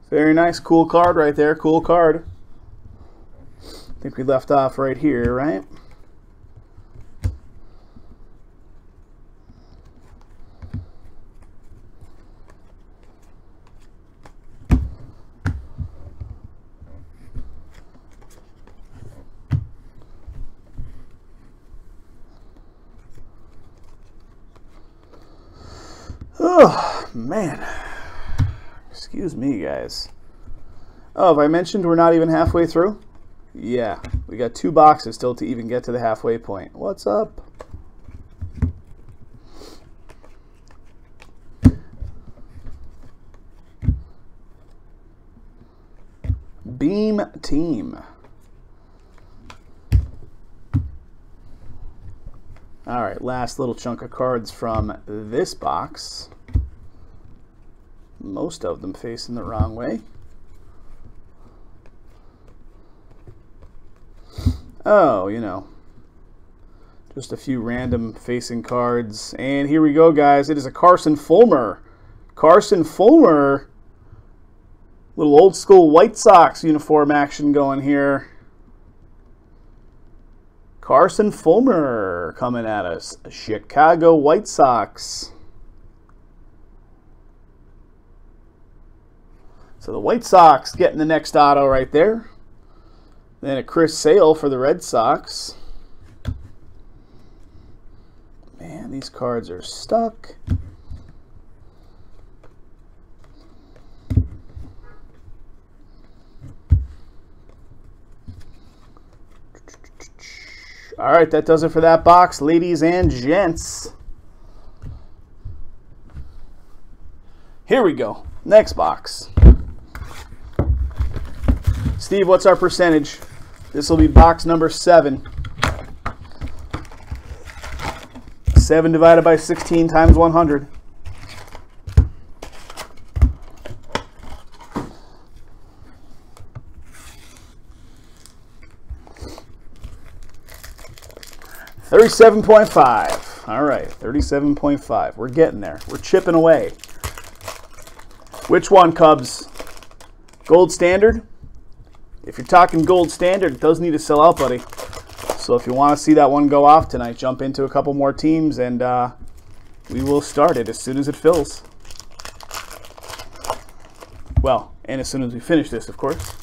Very nice, cool card right there. Cool card. I think we left off right here, right? Oh, man. Excuse me, guys. Oh, have I mentioned we're not even halfway through? Yeah, we got 2 boxes still to even get to the halfway point. What's up? Beam Team. All right, last little chunk of cards from this box. Most of them facing the wrong way. Oh, just a few random facing cards. And here we go, guys. It is a Carson Fulmer. Carson Fulmer. Little old school White Sox uniform action going here. Carson Fulmer coming at us. Chicago White Sox. So the White Sox getting the next auto right there. Then a Chris Sale for the Red Sox. Man, these cards are stuck. All right, that does it for that box, ladies and gents. Here we go. Next box. Steve, what's our percentage? This will be box number 7. 7 divided by 16 times 100. 37.5. All right, 37.5. We're getting there. We're chipping away. Which one, Cubs? Gold Standard? If you're talking Gold Standard, it does need to sell out, buddy. So if you want to see that one go off tonight, jump into a couple more teams, and we will start it as soon as it fills. Well, and as soon as we finish this, of course.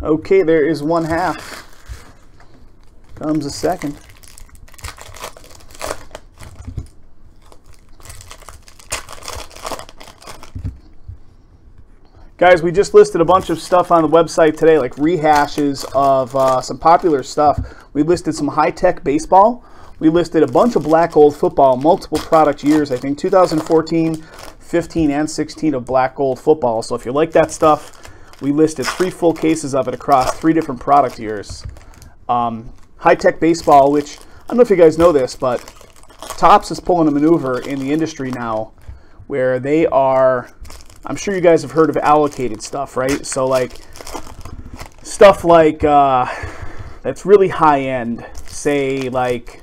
Okay, there is 1/2. Comes a second. Guys, we just listed a bunch of stuff on the website today, like rehashes of some popular stuff. We listed some high-tech baseball. We listed a bunch of black gold football, multiple product years. I think 2014, 15, and 16 of black gold football. So if you like that stuff, we listed 3 full cases of it across 3 different product years. High-tech baseball, which, I don't know if you guys know this, but Topps is pulling a maneuver in the industry now where they are, I'm sure you guys have heard of allocated stuff, right? So like stuff like that's really high-end, say like,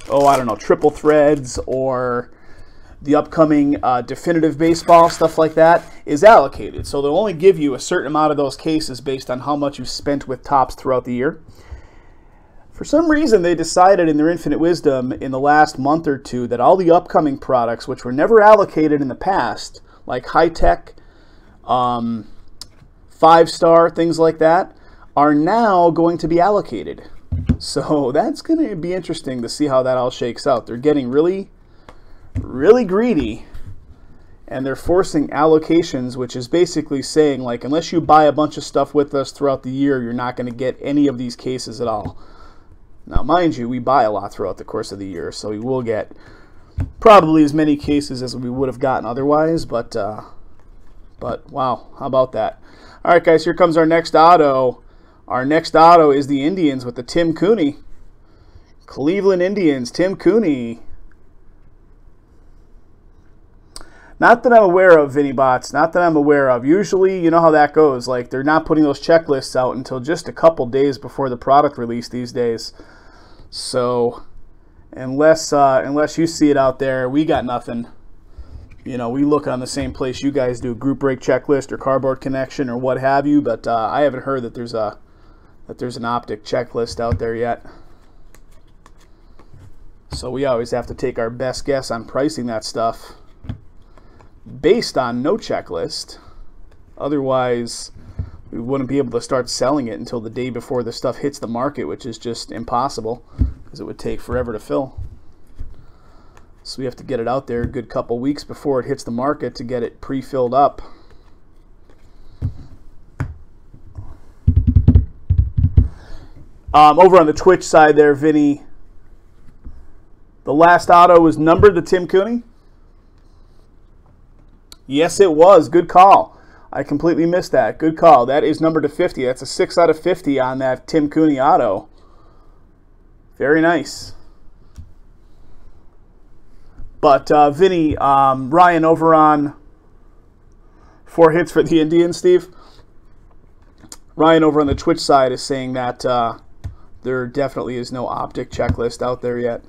oh, I don't know, triple threads or the upcoming definitive baseball, stuff like that, is allocated. So they'll only give you a certain amount of those cases based on how much you've spent with Topps throughout the year. For some reason, they decided in their infinite wisdom in the last month or two that all the upcoming products, which were never allocated in the past, like high-tech, 5-star, things like that, are now going to be allocated. So that's going to be interesting to see how that all shakes out. They're getting really greedy, and they're forcing allocations, which is basically saying, like, unless you buy a bunch of stuff with us throughout the year, you're not going to get any of these cases at all. Now, mind you, we buy a lot throughout the course of the year, so we will get probably as many cases as we would have gotten otherwise, but wow, how about that? All right, guys, here comes our next auto. Our next auto is the Indians with the Tim Cooney. Cleveland Indians, Tim Cooney. Not that I'm aware of, Vinny Bots. Not that I'm aware of. Usually, you know how that goes. Like, they're not putting those checklists out until just a couple days before the product release these days. So, unless you see it out there, we got nothing. You know, we look on the same place you guys do, group break checklist or cardboard connection or what have you. But I haven't heard that there's an optic checklist out there yet. So we always have to take our best guess on pricing that stuff based on no checklist. Otherwise, we wouldn't be able to start selling it until the day before the stuff hits the market, which is just impossible because it would take forever to fill. So we have to get it out there a good couple weeks before it hits the market to get it pre-filled up. Over on the Twitch side there, Vinny, the last auto was numbered to Tim Cooney? Yes, it was. Good call. I completely missed that. Good call. That is numbered to 50. That's a 6 out of 50 on that Tim Cooney auto. Very nice. But Vinny, Ryan over on 4 hits for the Indians, Steve. Ryan over on the Twitch side is saying that there definitely is no optic checklist out there yet.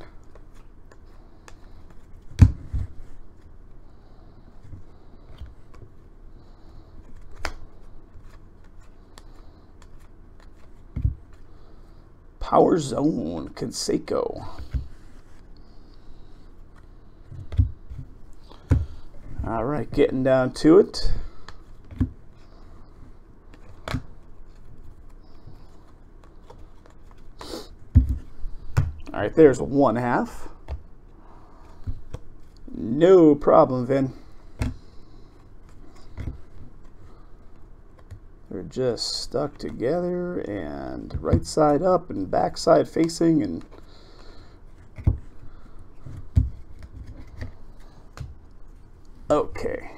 Power Zone, Canseco. All right, getting down to it. All right, there's 1/2. No problem, Vin. They're just stuck together and right side up and back side facing and okay.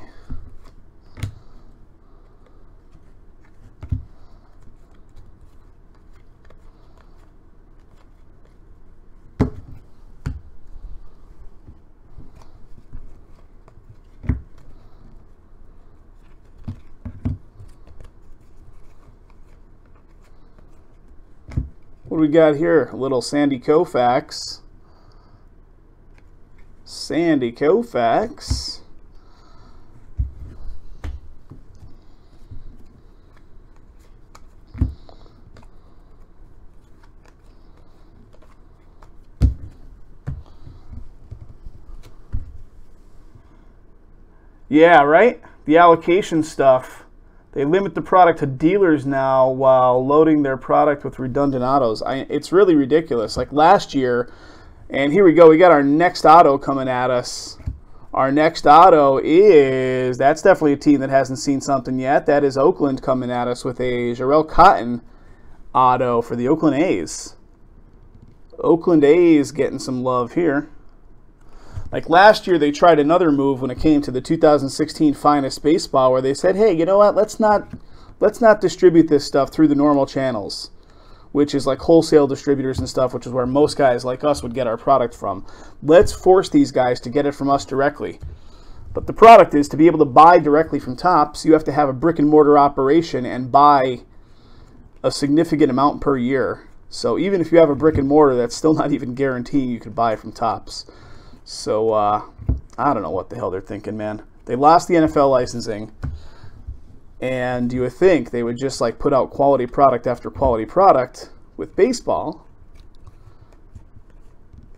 What do we got here? A little Sandy Koufax. Sandy Koufax. Yeah, right? The allocation stuff. They limit the product to dealers now while loading their product with redundant autos. It's really ridiculous. Like last year, and here we go, we got our next auto coming at us. Our next auto is, that's definitely a team that hasn't seen something yet. That is Oakland coming at us with a Jarrell Cotton auto for the Oakland A's. Oakland A's getting some love here. Like last year, they tried another move when it came to the 2016 Finest Baseball, where they said, "Hey, you know what? Let's not distribute this stuff through the normal channels, which is like wholesale distributors and stuff, which is where most guys like us would get our product from. Let's force these guys to get it from us directly." But the product is to be able to buy directly from Topps. You have to have a brick and mortar operation and buy a significant amount per year. So even if you have a brick and mortar, that's still not even guaranteeing you could buy from Topps. So, I don't know what the hell they're thinking, man. They lost the NFL licensing, and you would think they would just like put out quality product after quality product with baseball,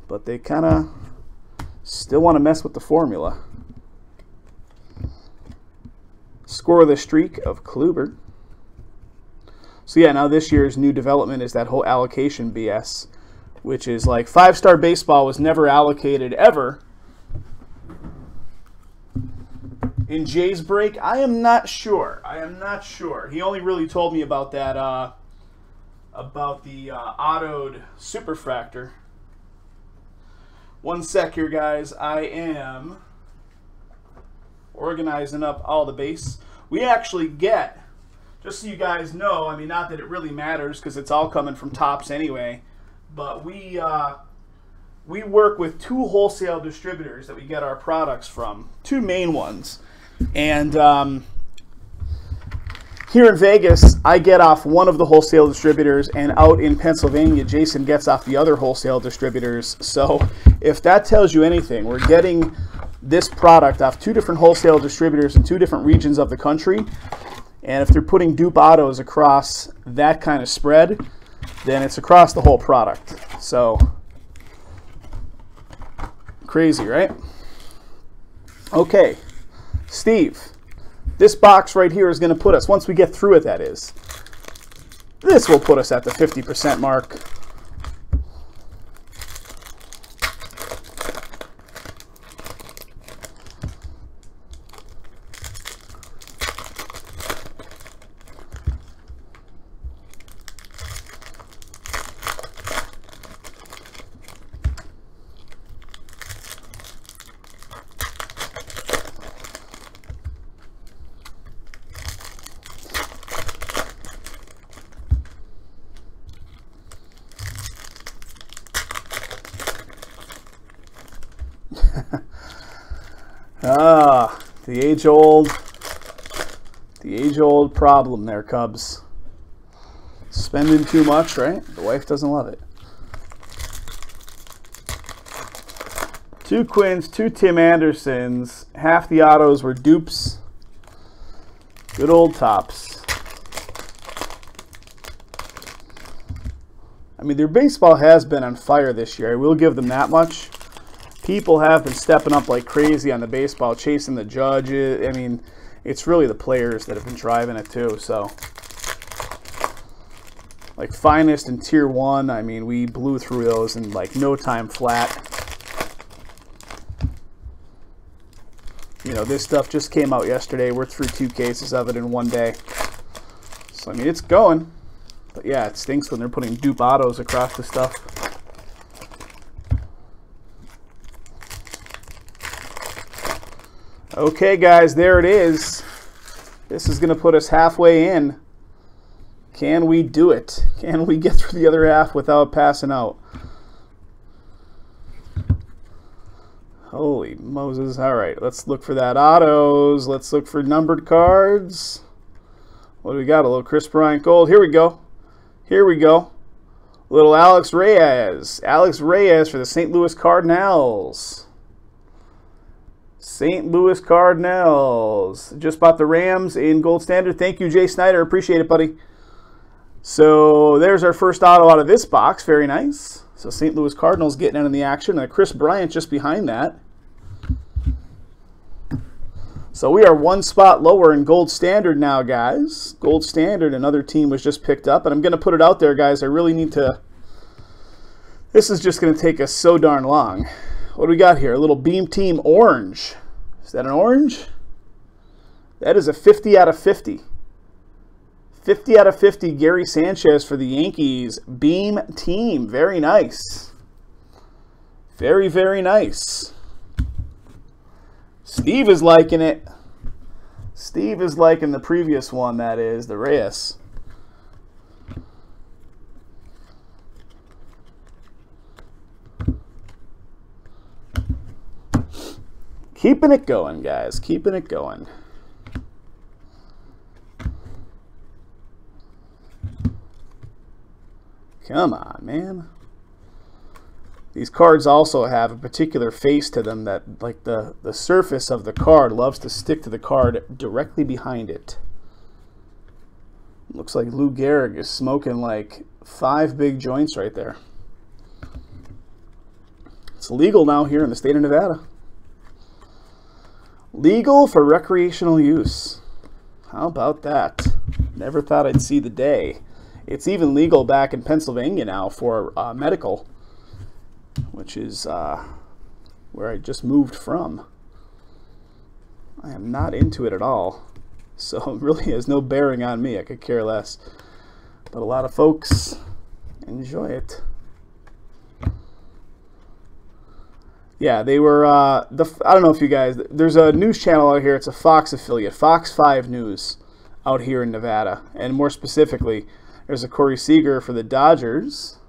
but they kind of still want to mess with the formula. Score the streak of Kluber. So yeah, now this year's new development is that whole allocation BS, which is like 5-star baseball was never allocated ever. In Jay's break, I am not sure. He only really told me about that, about the autoed superfractor. One sec here, guys. I am organizing up all the base. We actually get, just so you guys know, I mean, not that it really matters because it's all coming from Topps anyway, but we work with 2 wholesale distributors that we get our products from, 2 main ones. And here in Vegas, I get off one of the wholesale distributors, and out in Pennsylvania, Jason gets off the other wholesale distributors. So if that tells you anything, we're getting this product off 2 different wholesale distributors in 2 different regions of the country. And if they're putting dupe autos across that kind of spread, then it's across the whole product. So crazy, right? Okay, Steve, this box right here is going to put us, once we get through it, that is, this will put us at the 50% mark. The age-old problem there, Cubs. Spending too much, right? The wife doesn't love it. 2 Quins, 2 Tim Andersons. Half the autos were dupes. Good old Topps. I mean, their baseball has been on fire this year. I will give them that much. People have been stepping up like crazy on the baseball, chasing the judges. I mean, it's really the players that have been driving it too. So, like Finest and Tier 1, I mean, we blew through those in like no time flat. You know, this stuff just came out yesterday. We're through 2 cases of it in one day. So, I mean, it's going. But yeah, it stinks when they're putting dupe autos across the stuff. Okay, guys, there it is. This is going to put us halfway in. Can we do it? Can we get through the other half without passing out? Holy Moses. All right, let's look for that autos. Let's look for numbered cards. What do we got? A little Chris Bryant gold. Here we go. Here we go. Little Alex Reyes. Alex Reyes for the St. Louis Cardinals. St. Louis Cardinals. Just bought the Rams in gold standard. Thank you, Jay Snyder. Appreciate it, buddy. So there's our first auto out of this box. Very nice. So St. Louis Cardinals getting in on the action. And Chris Bryant just behind that. So we are one spot lower in gold standard now, guys. Gold standard, another team was just picked up. And I'm going to put it out there, guys. I really need to... This is just going to take us so darn long. What do we got here? A little Beam Team orange. Is that an orange? That is a 50 out of 50. 50 out of 50, Gary Sanchez for the Yankees. Beam Team. Very nice. Very, very nice. Steve is liking it. Steve is liking the previous one, that is, the Reyes. Keeping it going, guys. Keeping it going. Come on, man. These cards also have a particular face to them that, like, the surface of the card loves to stick to the card directly behind it. Looks like Lou Gehrig is smoking like 5 big joints right there. It's legal now here in the state of Nevada. Legal for recreational use. How about that? Never thought I'd see the day. It's even legal back in Pennsylvania now for medical, which is where I just moved from. I am not into it at all, so it really has no bearing on me. I could care less. But a lot of folks enjoy it. Yeah, they were, I don't know if you guys, there's a news channel out here, it's a Fox affiliate, Fox 5 News out here in Nevada. And more specifically, there's a Corey Seager for the Dodgers.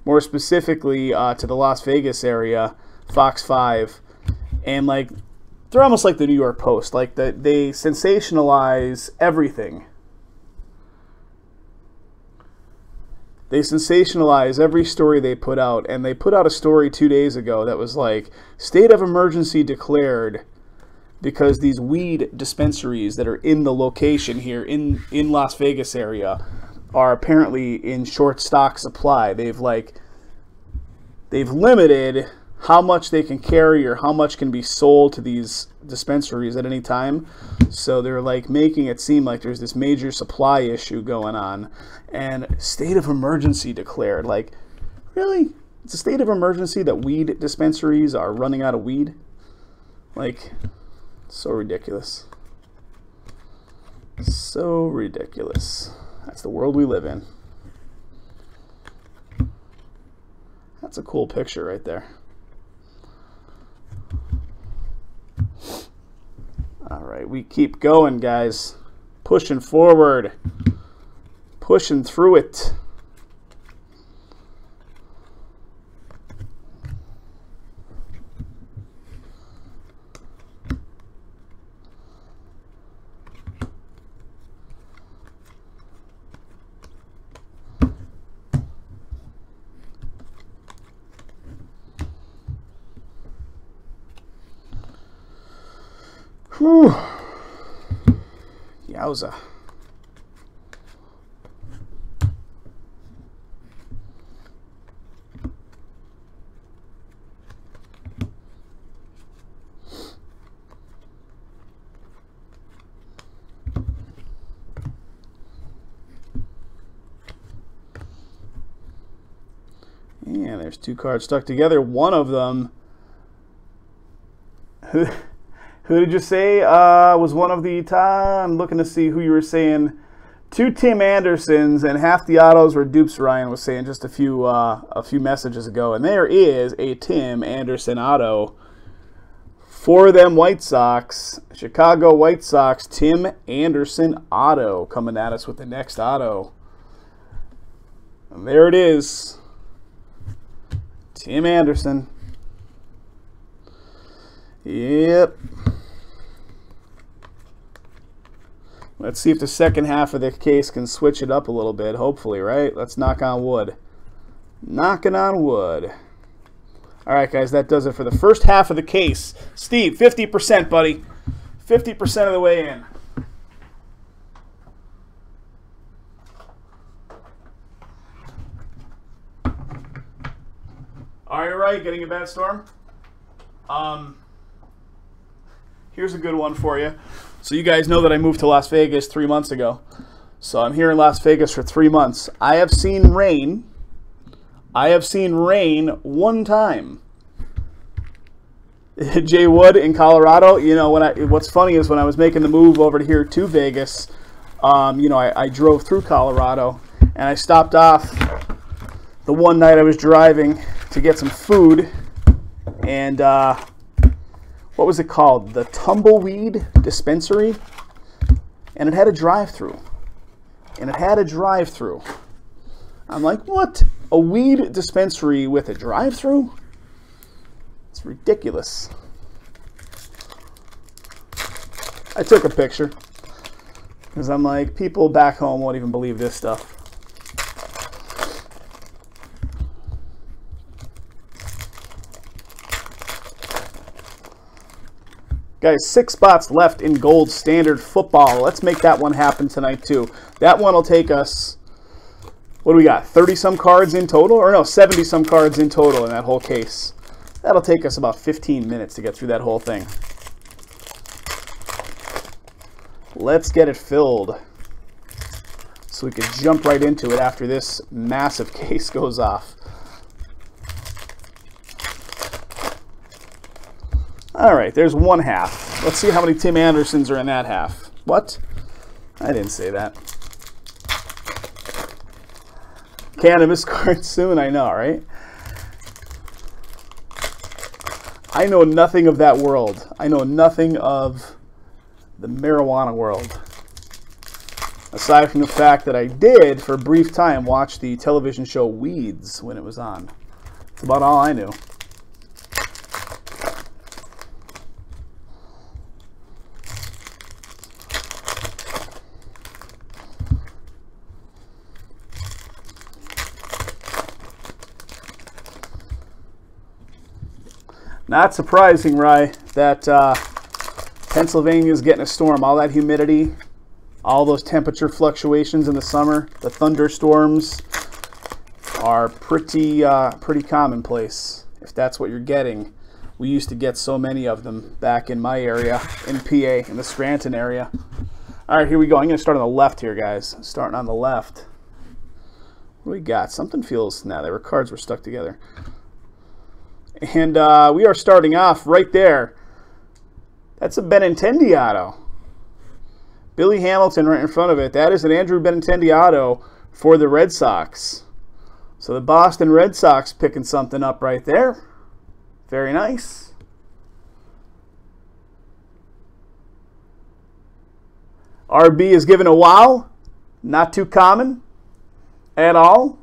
More specifically to the Las Vegas area, Fox 5. And like, they're almost like the New York Post. Like, they sensationalize everything. They sensationalize every story they put out. And they put out a story 2 days ago that was like, state of emergency declared because these weed dispensaries that are in the location here in Las Vegas area are apparently in short stock supply. They've limited how much they can carry or how much can be sold to these dispensaries at any time. So they're like making it seem like there's this major supply issue going on. And state of emergency declared. Like, really? It's a state of emergency that weed dispensaries are running out of weed? Like, so ridiculous. So ridiculous. That's the world we live in. That's a cool picture right there. All right, we keep going, guys. Pushing forward. Pushing through it. Whew. Yowza. And there's 2 cards stuck together. One of them, who did you say was one of the I'm looking to see who you were saying. 2 Tim Andersons, and half the autos were dupes, Ryan was saying just a few messages ago. And there is a Tim Anderson auto for them White Sox. Chicago White Sox, Tim Anderson auto coming at us with the next auto. And there it is. Tim Anderson. Yep. Let's see if the second half of the case can switch it up a little bit, hopefully, right? Let's knock on wood. Knocking on wood. All right, guys, that does it for the first half of the case. Steve, 50%, buddy. 50% of the way in. All right, getting a bad storm. Here's a good one for you. So you guys know that I moved to Las Vegas 3 months ago. So I'm here in Las Vegas for 3 months. I have seen rain. I have seen rain one time. Jay Wood in Colorado. You know, what's funny is when I was making the move over to here to Vegas, you know, I drove through Colorado and I stopped off the one night I was driving to get some food, and what was it called? The Tumbleweed Dispensary, and it had a drive-through. I'm like, what? A weed dispensary with a drive-through? It's ridiculous. I took a picture because I'm like, people back home won't even believe this stuff. Guys, 6 spots left in gold standard football. Let's make that one happen tonight, too. That one will take us, what do we got, 30-some cards in total? Or no, 70-some cards in total in that whole case. That'll take us about 15 minutes to get through that whole thing. Let's get it filled so we can jump right into it after this massive case goes off. All right, there's one half. Let's see how many Tim Andersons are in that half. What? I didn't say that. Cannabis cards soon, I know, right? I know nothing of that world. I know nothing of the marijuana world. Aside from the fact that I did, for a brief time, watch the television show Weeds when it was on. That's about all I knew. Not surprising, Rye, that Pennsylvania is getting a storm. All that humidity, all those temperature fluctuations in the summer, the thunderstorms are pretty commonplace, if that's what you're getting. We used to get so many of them back in my area, in PA, in the Scranton area. All right, here we go. I'm going to start on the left here, guys. Starting on the left. What do we got? Something feels... Nah, their cards were stuck together. And we are starting off right there. That's a Benintendi auto. Billy Hamilton right in front of it. That is an Andrew Benintendi auto for the Red Sox. So the Boston Red Sox picking something up right there. Very nice. RB is given a wow. Not too common at all.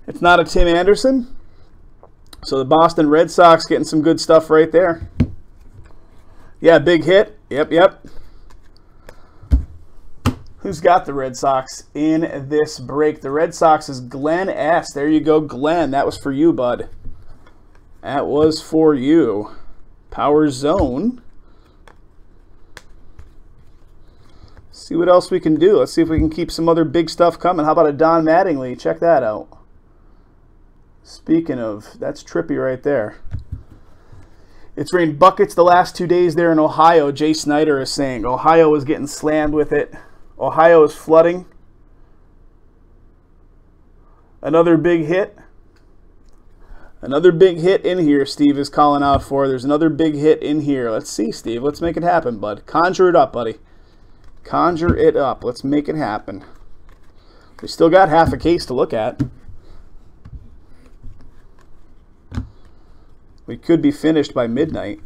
It's not a Tim Anderson. So the Boston Red Sox getting some good stuff right there. Yeah, big hit. Yep. Who's got the Red Sox in this break? The Red Sox is Glenn S. There you go, Glenn. That was for you, bud. That was for you. Power Zone. See what else we can do. Let's see if we can keep some other big stuff coming. How about a Don Mattingly? Check that out. Speaking of, that's trippy right there. It's rained buckets the last 2 days there in Ohio. Jay Snyder is saying Ohio is getting slammed with it. Ohio is flooding. Another big hit. Another big hit in here, Steve is calling out for. There's another big hit in here. Let's see, Steve. Let's make it happen, bud. Conjure it up, buddy. Conjure it up. Let's make it happen. We still got half a case to look at. We could be finished by midnight.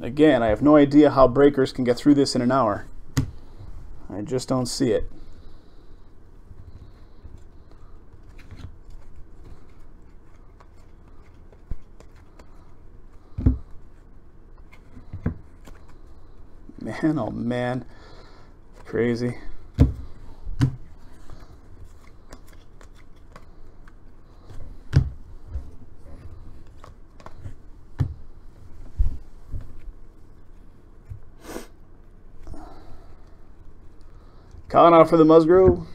Again, I have no idea how breakers can get through this in an hour. I just don't see it. Man, oh man. Crazy. Calling out for the Musgrove.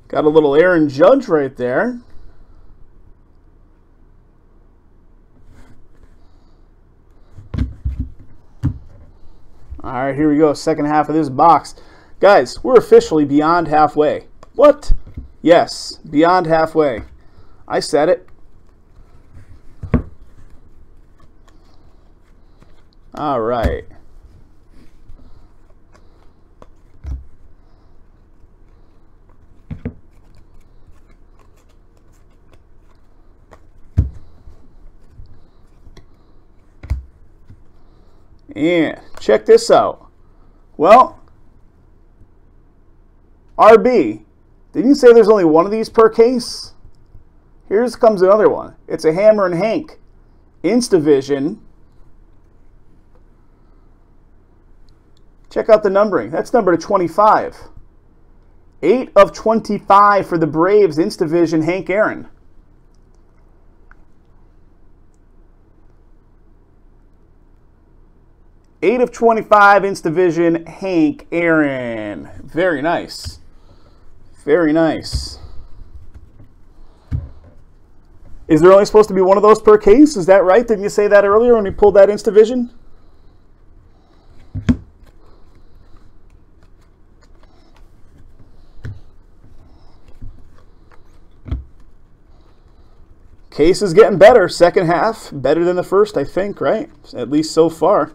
Got a little Aaron Judge right there. All right, here we go. Second half of this box. Guys, we're officially beyond halfway. What? Yes, beyond halfway. I said it. All right. And check this out. Well, RB, didn't you say there's only one of these per case? Here comes another one. It's a Hammer and Hank Instavision. Check out the numbering. That's numbered to 25. 8 of 25 for the Braves Instavision Hank Aaron. Eight of 25 Instavision Hank Aaron. Very nice. Very nice. Is there only supposed to be one of those per case? Is that right? Didn't you say that earlier when we pulled that Instavision? Case is getting better. Second half, better than the first, I think, right? At least so far.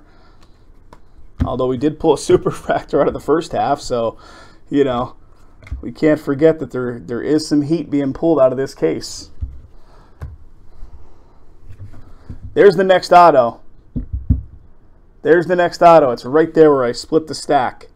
Although we did pull a super fractor out of the first half, so, you know, we can't forget that there is some heat being pulled out of this case. There's the next auto. There's the next auto. It's right there where I split the stack.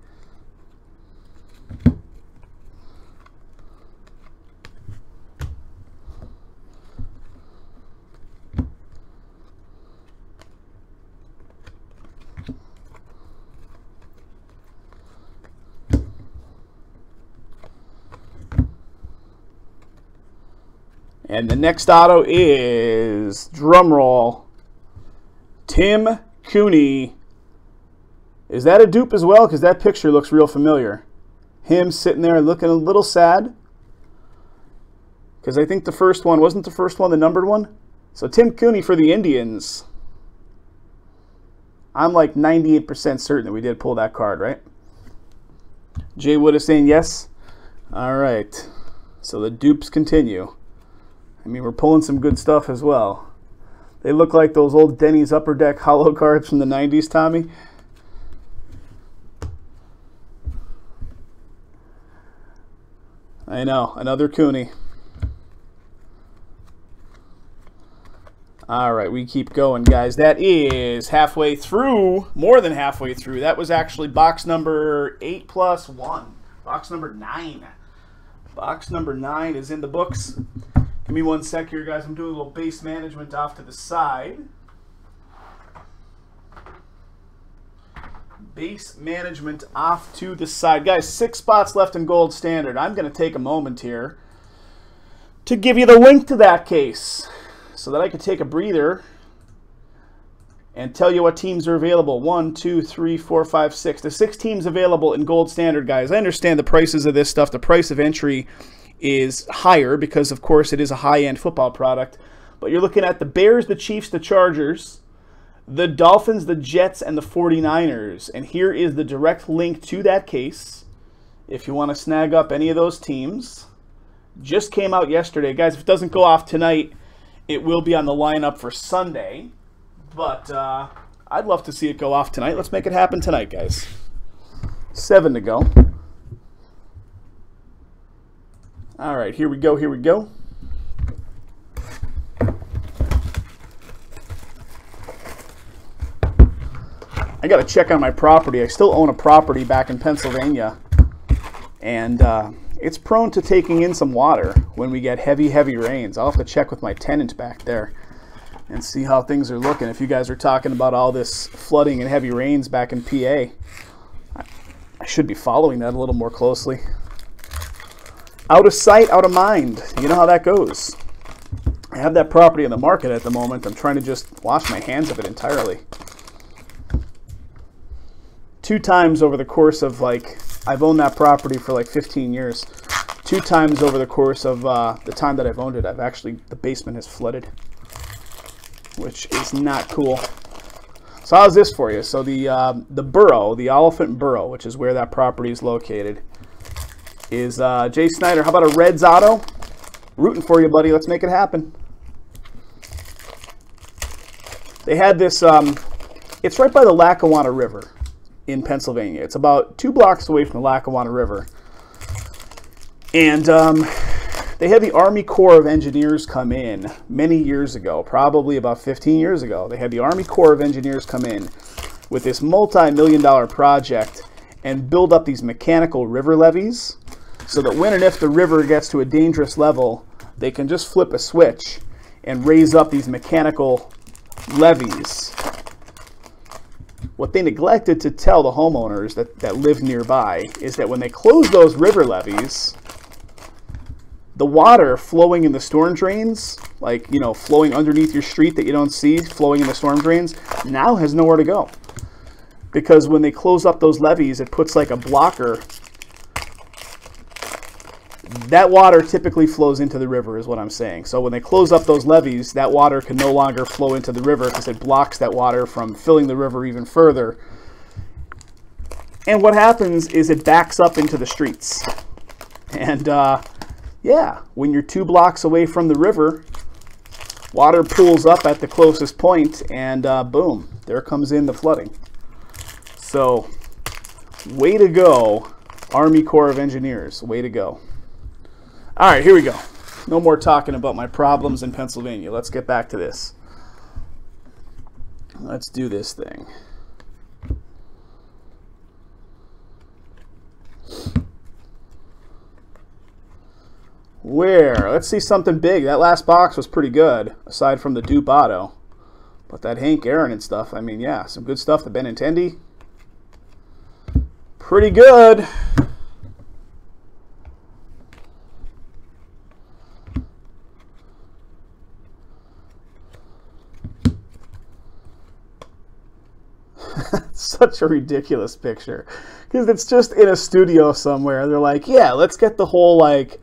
And the next auto is, drum roll, Tim Cooney. Is that a dupe as well? Because that picture looks real familiar. Him sitting there looking a little sad. Because I think the first one, wasn't the first one the numbered one? So Tim Cooney for the Indians. I'm like 98% certain that we did pull that card, right? Jay Wood is saying yes. All right. So the dupes continue. I mean, we're pulling some good stuff as well. They look like those old Denny's Upper Deck hollow cards from the 90s, Tommy. I know, another Cooney. All right, we keep going, guys. That is halfway through, more than halfway through. That was actually box number 8+1. Box number 9. Box number 9 is in the books. Give me one sec here, guys. I'm doing a little base management off to the side. Base management off to the side. Guys, 6 spots left in Gold Standard. I'm going to take a moment here to give you the link to that case so that I can take a breather and tell you what teams are available. 1, 2, 3, 4, 5, 6. The 6 teams available in Gold Standard, guys. I understand the prices of this stuff. The price of entry is higher because, of course, it is a high-end football product. But you're looking at the Bears, the Chiefs, the Chargers, the Dolphins, the Jets, and the 49ers. And here is the direct link to that case if you want to snag up any of those teams. Just came out yesterday. Guys, if it doesn't go off tonight, it will be on the lineup for Sunday. But I'd love to see it go off tonight. Let's make it happen tonight, guys. 7 to go. All right, here we go, here we go. I got to check on my property. I still own a property back in Pennsylvania, and it's prone to taking in some water when we get heavy, heavy rains. I'll have to check with my tenant back there and see how things are looking. If you guys are talking about all this flooding and heavy rains back in PA, I should be following that a little more closely. Out of sight, out of mind. You know how that goes. I have that property in the market at the moment. I'm trying to just wash my hands of it entirely. 2 times over the course of, like, I've owned that property for like 15 years. 2 times over the course of the time that I've owned it, the basement has flooded, which is not cool. So how's this for you? So the Burrow, the Elephant Burrow, which is where that property is located, is Jay Snyder. How about a Reds auto? Rooting for you, buddy. Let's make it happen. They had this, it's right by the Lackawanna River in Pennsylvania. It's about 2 blocks away from the Lackawanna River. And they had the Army Corps of Engineers come in many years ago, probably about 15 years ago. They had the Army Corps of Engineers come in with this multi-million-dollar project and build up these mechanical river levees so that when and if the river gets to a dangerous level, they can just flip a switch and raise up these mechanical levees. What they neglected to tell the homeowners that live nearby is that when they close those river levees, the water flowing in the storm drains, like, you know, flowing underneath your street that you don't see, flowing in the storm drains, now has nowhere to go. Because when they close up those levees, it puts like a blocker. That water typically flows into the river, is what I'm saying. So when they close up those levees, that water can no longer flow into the river because it blocks that water from filling the river even further. And what happens is it backs up into the streets. And yeah, when you're 2 blocks away from the river, water pools up at the closest point, and boom, there comes in the flooding. So, way to go, Army Corps of Engineers, way to go. All right, here we go. No more talking about my problems in Pennsylvania. Let's get back to this. Let's do this thing. Where? Let's see something big. That last box was pretty good, aside from the dupe auto. But that Hank Aaron and stuff, I mean, yeah, some good stuff. The Benintendi, pretty good. Such a ridiculous picture, because it's just in a studio somewhere. They're like, yeah, let's get the whole, like,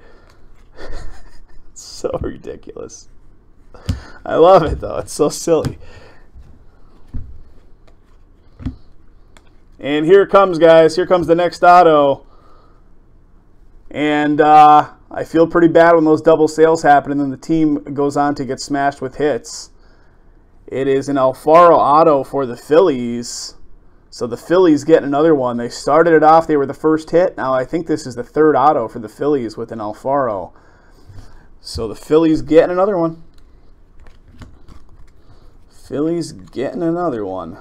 it's so ridiculous. I love it, though. It's so silly. And here it comes, guys. Here comes the next auto. And I feel pretty bad when those double sales happen and then the team goes on to get smashed with hits. It is an Alfaro auto for the Phillies. So the Phillies get another one. They started it off. They were the first hit. Now I think this is the 3rd auto for the Phillies with an Alfaro. So the Phillies getting another one. Phillies getting another one.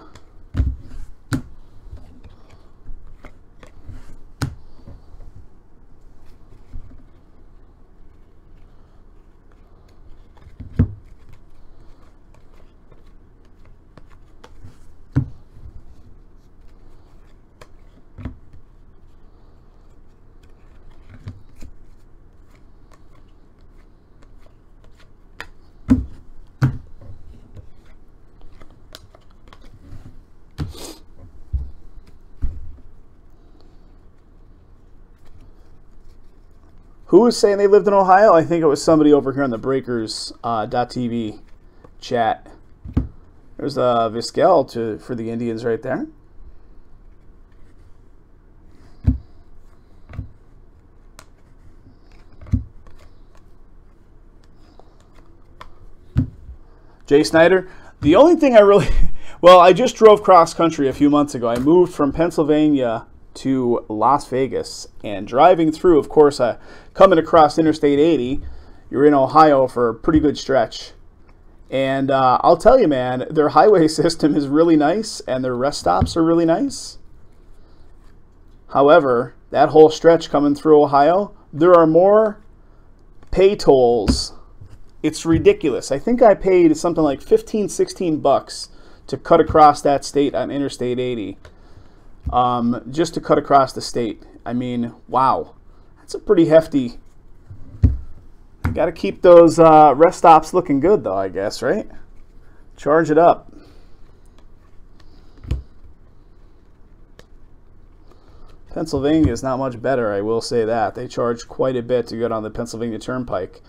Who was saying they lived in Ohio? I think it was somebody over here on the Breakers .tv chat. There's a Vizquel for the Indians right there. Jay Snyder. The only thing I really... Well, I just drove cross-country a few months ago. I moved from Pennsylvania to Las Vegas, and driving through, of course, coming across Interstate 80, you're in Ohio for a pretty good stretch. And I'll tell you, man, their highway system is really nice, and their rest stops are really nice. However, that whole stretch coming through Ohio, there are more pay tolls. It's ridiculous. I think I paid something like $15, $16 to cut across that state on Interstate 80. just to cut across the state. I mean, wow. That's a pretty hefty. Got to keep those rest stops looking good, though, I guess, right? Charge it up. Pennsylvania is not much better, I will say that. They charge quite a bit to get on the Pennsylvania Turnpike.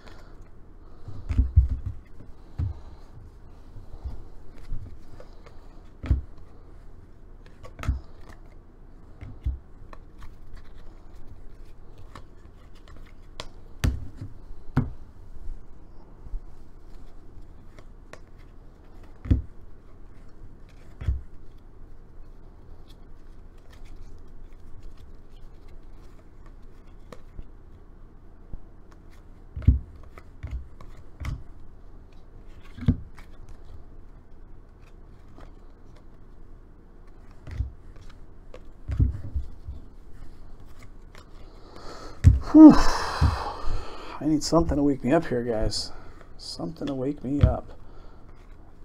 Whew. I need something to wake me up here, guys. Something to wake me up.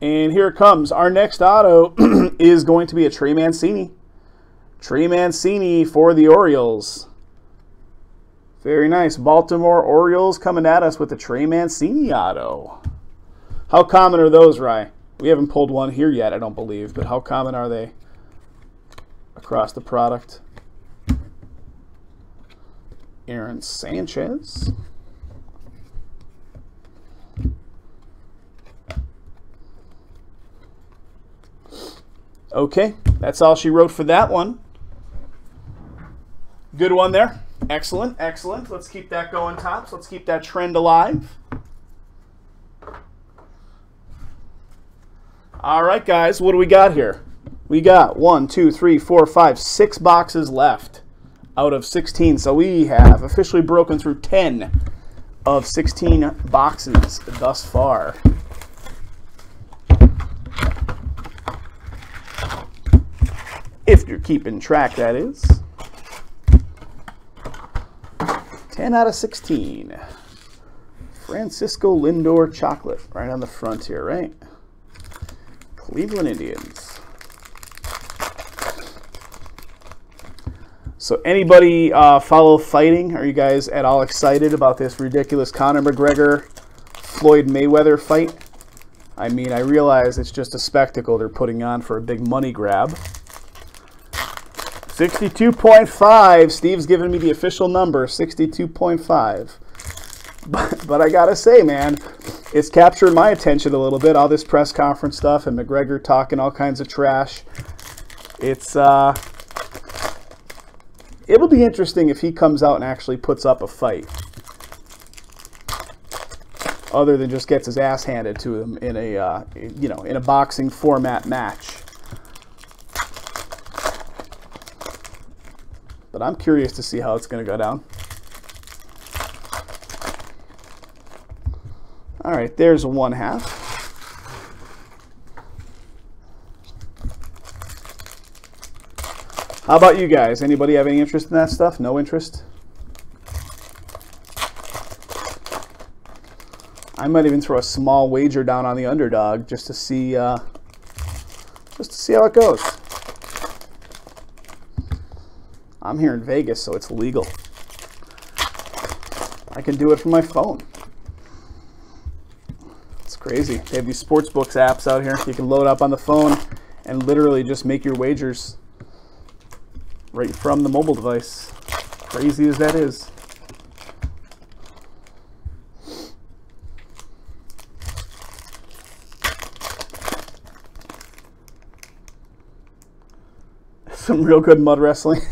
And here it comes. Our next auto is going to be a Trey Mancini. Trey Mancini for the Orioles. Very nice. Baltimore Orioles coming at us with the Trey Mancini auto. How common are those, Rye? We haven't pulled one here yet, I don't believe, but how common are they across the product? Aaron Sanchez. Okay, that's all she wrote for that one. Good one there. Excellent, excellent. Let's keep that going, Tops. Let's keep that trend alive. All right, guys, what do we got here? We got 1, 2, 3, 4, 5, 6 boxes left out of 16. So we have officially broken through 10 of 16 boxes thus far. If you're keeping track, that is. 10 out of 16. Francisco Lindor chocolate right on the front here, right? Cleveland Indians. So anybody follow fighting? Are you guys at all excited about this ridiculous Conor McGregor Floyd Mayweather fight? I mean, I realize it's just a spectacle they're putting on for a big money grab. 62.5. Steve's giving me the official number, 62.5. But I gotta say, man, it's captured my attention a little bit. All this press conference stuff and McGregor talking all kinds of trash. It's it'll be interesting if he comes out and actually puts up a fight, other than just gets his ass handed to him in a in a boxing format match. But I'm curious to see how it's going to go down. All right, there's 1/2. How about you guys? Anybody have any interest in that stuff? No interest? I might even throw a small wager down on the underdog just to see how it goes. I'm here in Vegas, so it's legal. I can do it from my phone. It's crazy. They have these SportsBooks apps out here. You can load up on the phone and literally just make your wagers right from the mobile device. Crazy as that is. Some real good mud wrestling.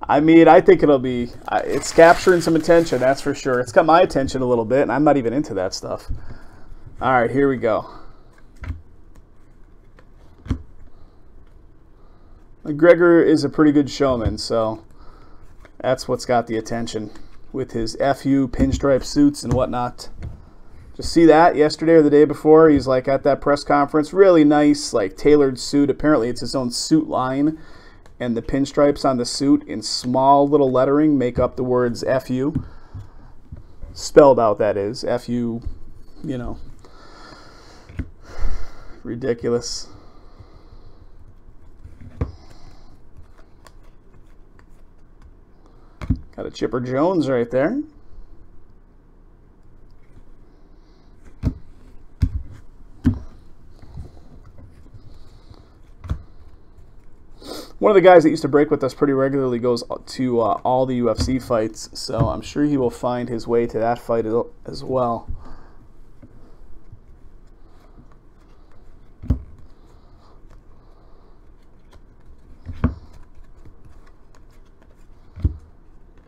I mean, I think it'll be, it's capturing some attention, that's for sure. It's got my attention a little bit, and I'm not even into that stuff. All right, here we go. McGregor is a pretty good showman, so that's what's got the attention with his FU pinstripe suits and whatnot. Just see that yesterday or the day before, he's like at that press conference, really nice, like tailored suit. Apparently it's his own suit line, and the pinstripes on the suit in small little lettering make up the words FU. Spelled out, that is. FU, you know. Ridiculous. Got a Chipper Jones right there. One of the guys that used to break with us pretty regularly goes to all the UFC fights, so I'm sure he will find his way to that fight as well.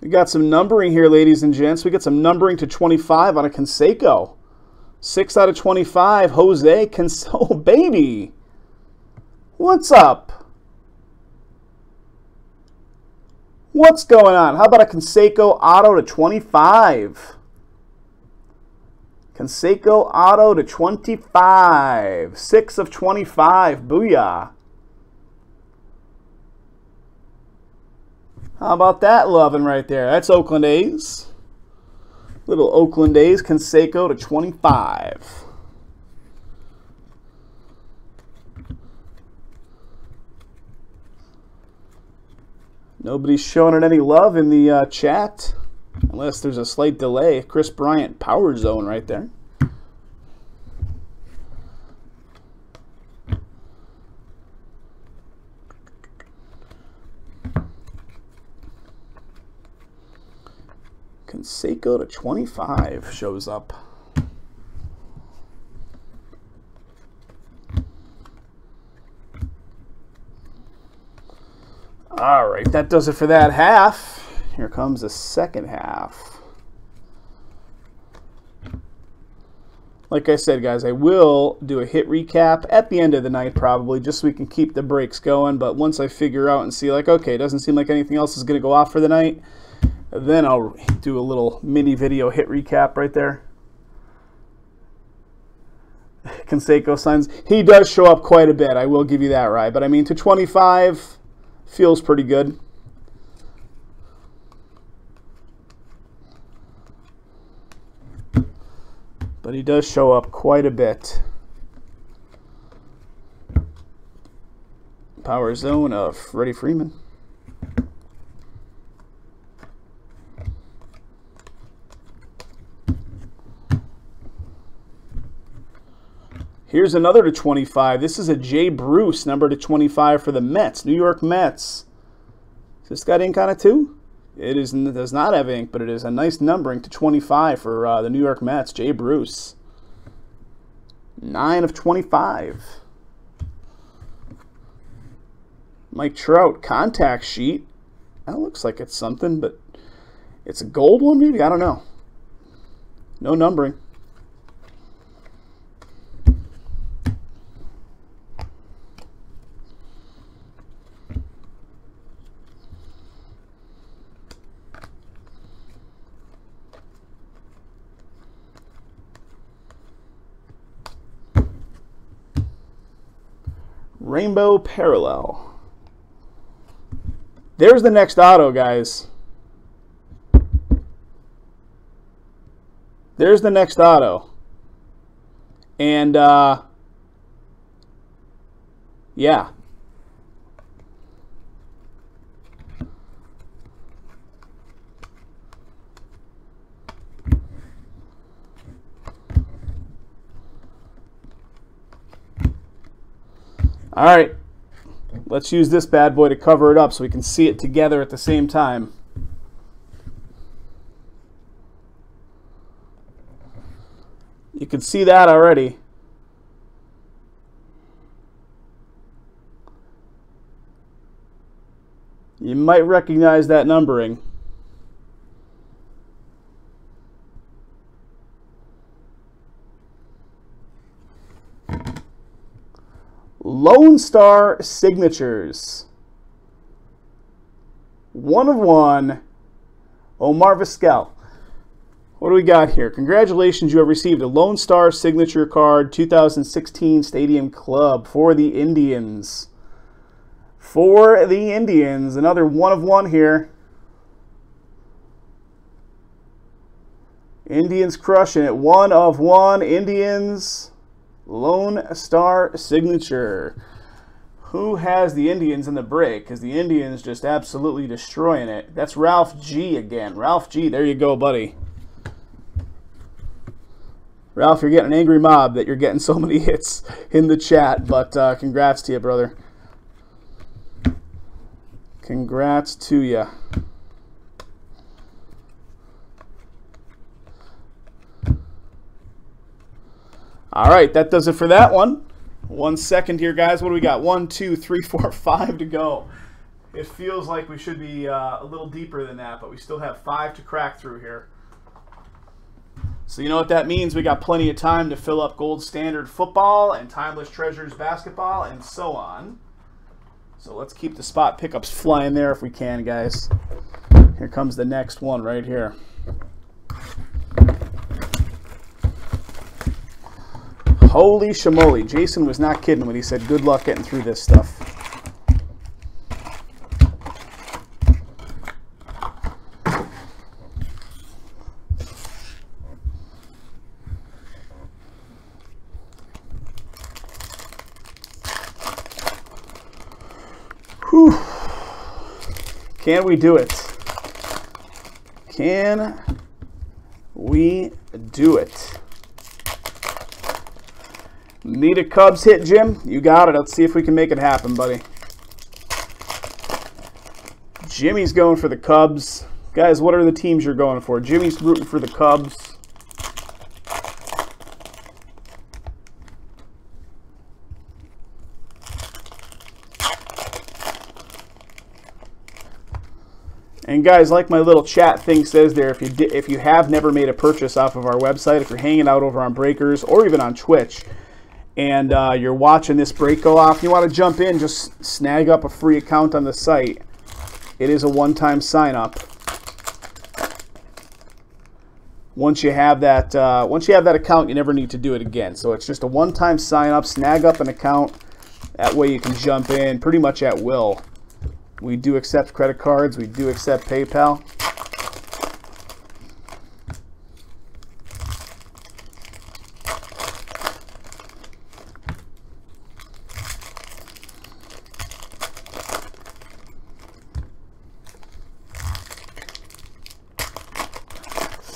We got some numbering here, ladies and gents. We got some numbering to 25 on a Canseco. 6 out of 25, Jose Canseco. Oh, baby. What's up? What's going on? How about a Canseco auto to 25? Canseco auto to 25. 6 of 25. Booyah. How about that loving right there? That's Oakland A's. Little Oakland A's Canseco to 25. Nobody's showing it any love in the chat, unless there's a slight delay. Chris Bryant, Power Zone right there. Canseco to 25 shows up. All right, that does it for that half. Here comes the second half. Like I said, guys, I will do a hit recap at the end of the night probably, just so we can keep the breaks going. But once I figure out and see, like, okay, it doesn't seem like anything else is going to go off for the night, then I'll do a little mini video hit recap right there. Canseco signs. He does show up quite a bit, I will give you that, right? But I mean, to 25... feels pretty good. But he does show up quite a bit. Power Zone of Freddie Freeman. Here's another to 25. This is a Jay Bruce, number to 25 for the Mets, New York Mets. Has this got ink on it too? It does not have ink, but it is a nice numbering to 25 for the New York Mets, Jay Bruce. 9 of 25. Mike Trout, contact sheet. That looks like it's something, but it's a gold one maybe? I don't know. No numbering. Rainbow Parallel. There's the next auto, guys. There's the next auto. And, yeah. All right, let's use this bad boy to cover it up so we can see it together at the same time. You can see that already. You might recognize that numbering. Lone Star Signatures. 1 of 1. Omar Vizquel. What do we got here? Congratulations, you have received a Lone Star Signature Card 2016 Stadium Club for the Indians. For the Indians. Another 1 of 1 here. Indians crushing it. 1 of 1. Indians. Lone Star signature. Who has the Indians in the break? Because the Indians just absolutely destroying it. That's Ralph G again. Ralph G, there you go, buddy. Ralph, you're getting an angry mob that you're getting so many hits in the chat, but congrats to you, brother. Congrats to you. All right, that does it for that one. 1 second here, guys. What do we got? 1, 2, 3, 4, 5 to go. It feels like we should be a little deeper than that, but we still have 5 to crack through here. So you know what that means. We got plenty of time to fill up Gold Standard football and Timeless Treasures basketball and so on. So let's keep the spot pickups flying there if we can, guys. Here comes the next one right here. Holy shamoly. Jason was not kidding when he said good luck getting through this stuff. Whew. Can we do it? Can we do it? Need a Cubs hit, Jim? You got it. Let's see if we can make it happen, buddy. Jimmy's going for the Cubs. Guys, what are the teams you're going for? Jimmy's rooting for the Cubs. And guys, like my little chat thing says there, if you have never made a purchase off of our website, if you're hanging out over on Breakers or even on Twitch, and you're watching this break go off, you want to jump in, just snag up a free account on the site. It is a one-time sign-up. Once you have that account, you never need to do it again. So it's just a one-time sign-up. Snag up an account. That way you can jump in pretty much at will. We do accept credit cards. We do accept PayPal.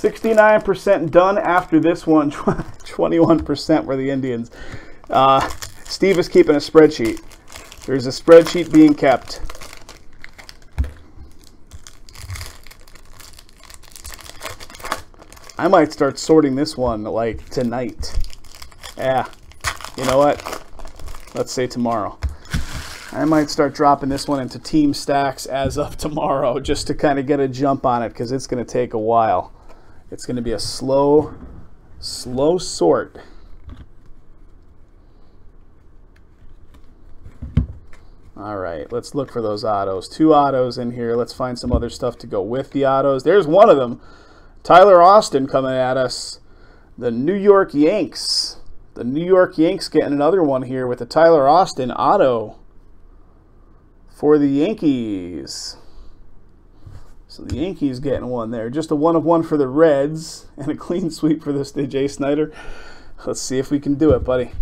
$69% done after this one. 21% were the Indians. Steve is keeping a spreadsheet. There's a spreadsheet being kept. I might start sorting this one like tonight. Yeah, you know what? Let's say tomorrow. I might start dropping this one into team stacks as of tomorrow just to kind of get a jump on it because it's going to take a while. It's going to be a slow sort. All right, let's look for those autos. 2 autos in here. Let's find some other stuff to go with the autos. There's one of them. Tyler Austin coming at us. The New York Yanks. The New York Yanks getting another one here with the Tyler Austin auto for the Yankees. So the Yankees getting one there. Just a 1 of 1 for the Reds and a clean sweep for this Jay Snyder. Let's see if we can do it, buddy.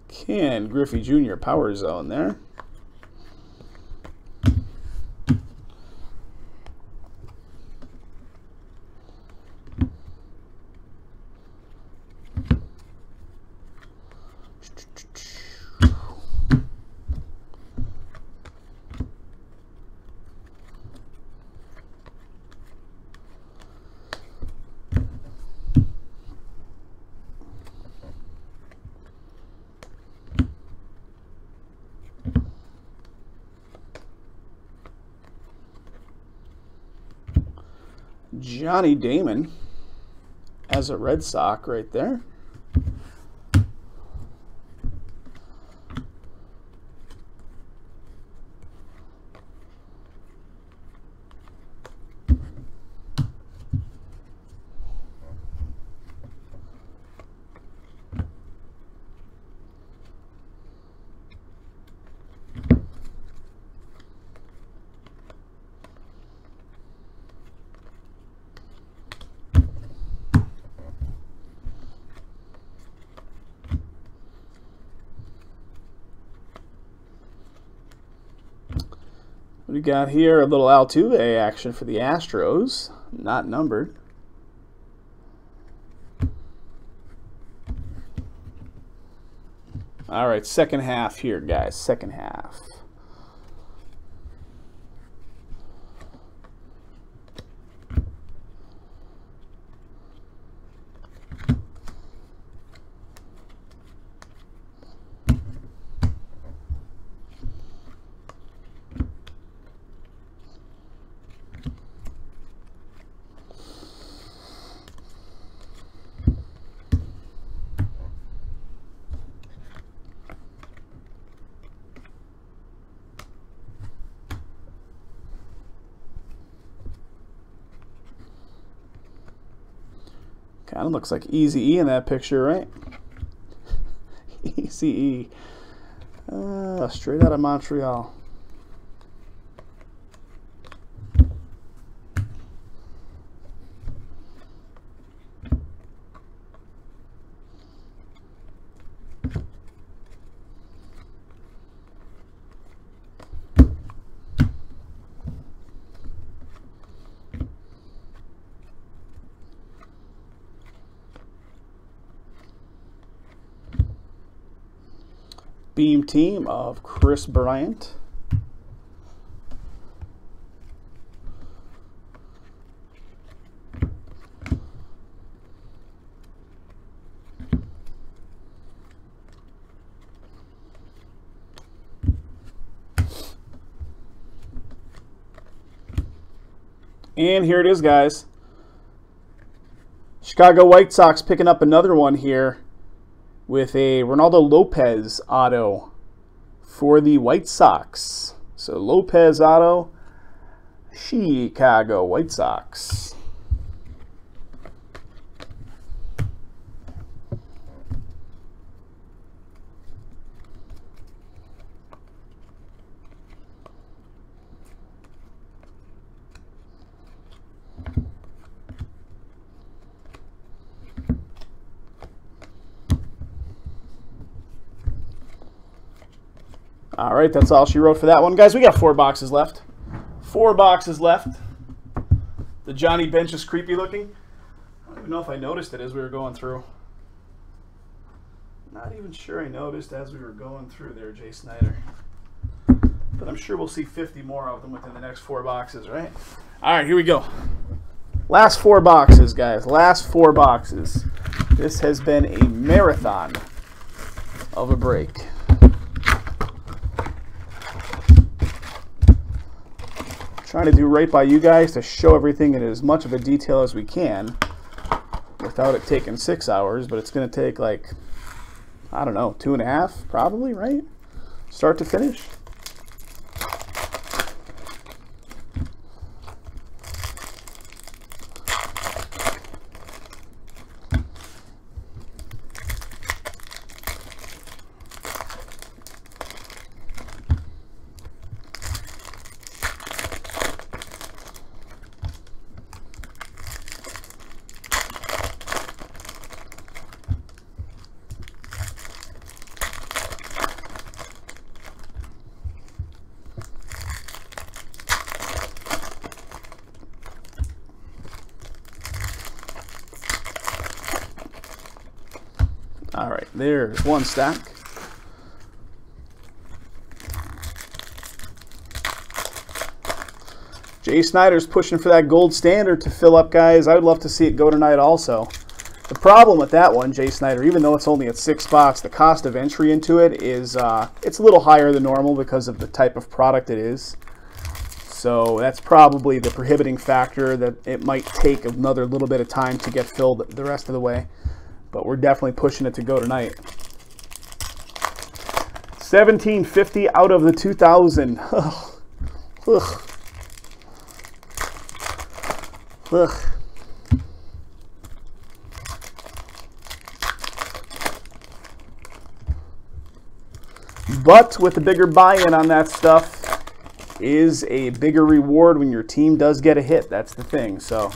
Ken Griffey Jr. Power Zone there. Johnny Damon as a Red Sox right there. We got here a little Altuve action for the Astros, not numbered. All right, second half here, guys. Second half. Kind of looks like Eazy-E in that picture, right? Eazy-E. Straight out of Montreal. Beam team of Chris Bryant. And here it is, guys. Chicago White Sox picking up another one here with a Ronaldo Lopez auto for the White Sox. So Lopez auto, Chicago White Sox. All right, that's all she wrote for that one. Guys, we got 4 boxes left. 4 boxes left. The Johnny Bench is creepy looking. I don't even know if I noticed it as we were going through. Not even sure I noticed as we were going through there, Jay Snyder. But I'm sure we'll see 50 more of them within the next 4 boxes, right? All right, here we go. Last 4 boxes, guys. Last 4 boxes. This has been a marathon of a break. Trying to do right by you guys to show everything in as much of a detail as we can without it taking 6 hours, but it's going to take like, I don't know, 2.5 probably, right? Start to finish. All right, there's one stack. Jay Snyder's pushing for that gold standard to fill up, guys. I would love to see it go tonight also. The problem with that one, Jay Snyder, even though it's only at 6 spots, the cost of entry into it is it's a little higher than normal because of the type of product it is. So that's probably the prohibiting factor, that it might take another little bit of time to get filled the rest of the way. But we're definitely pushing it to go tonight. 1750 out of the 2000. Ugh. Ugh. Ugh. But with the bigger buy-in on that stuff is a bigger reward when your team does get a hit. That's the thing. So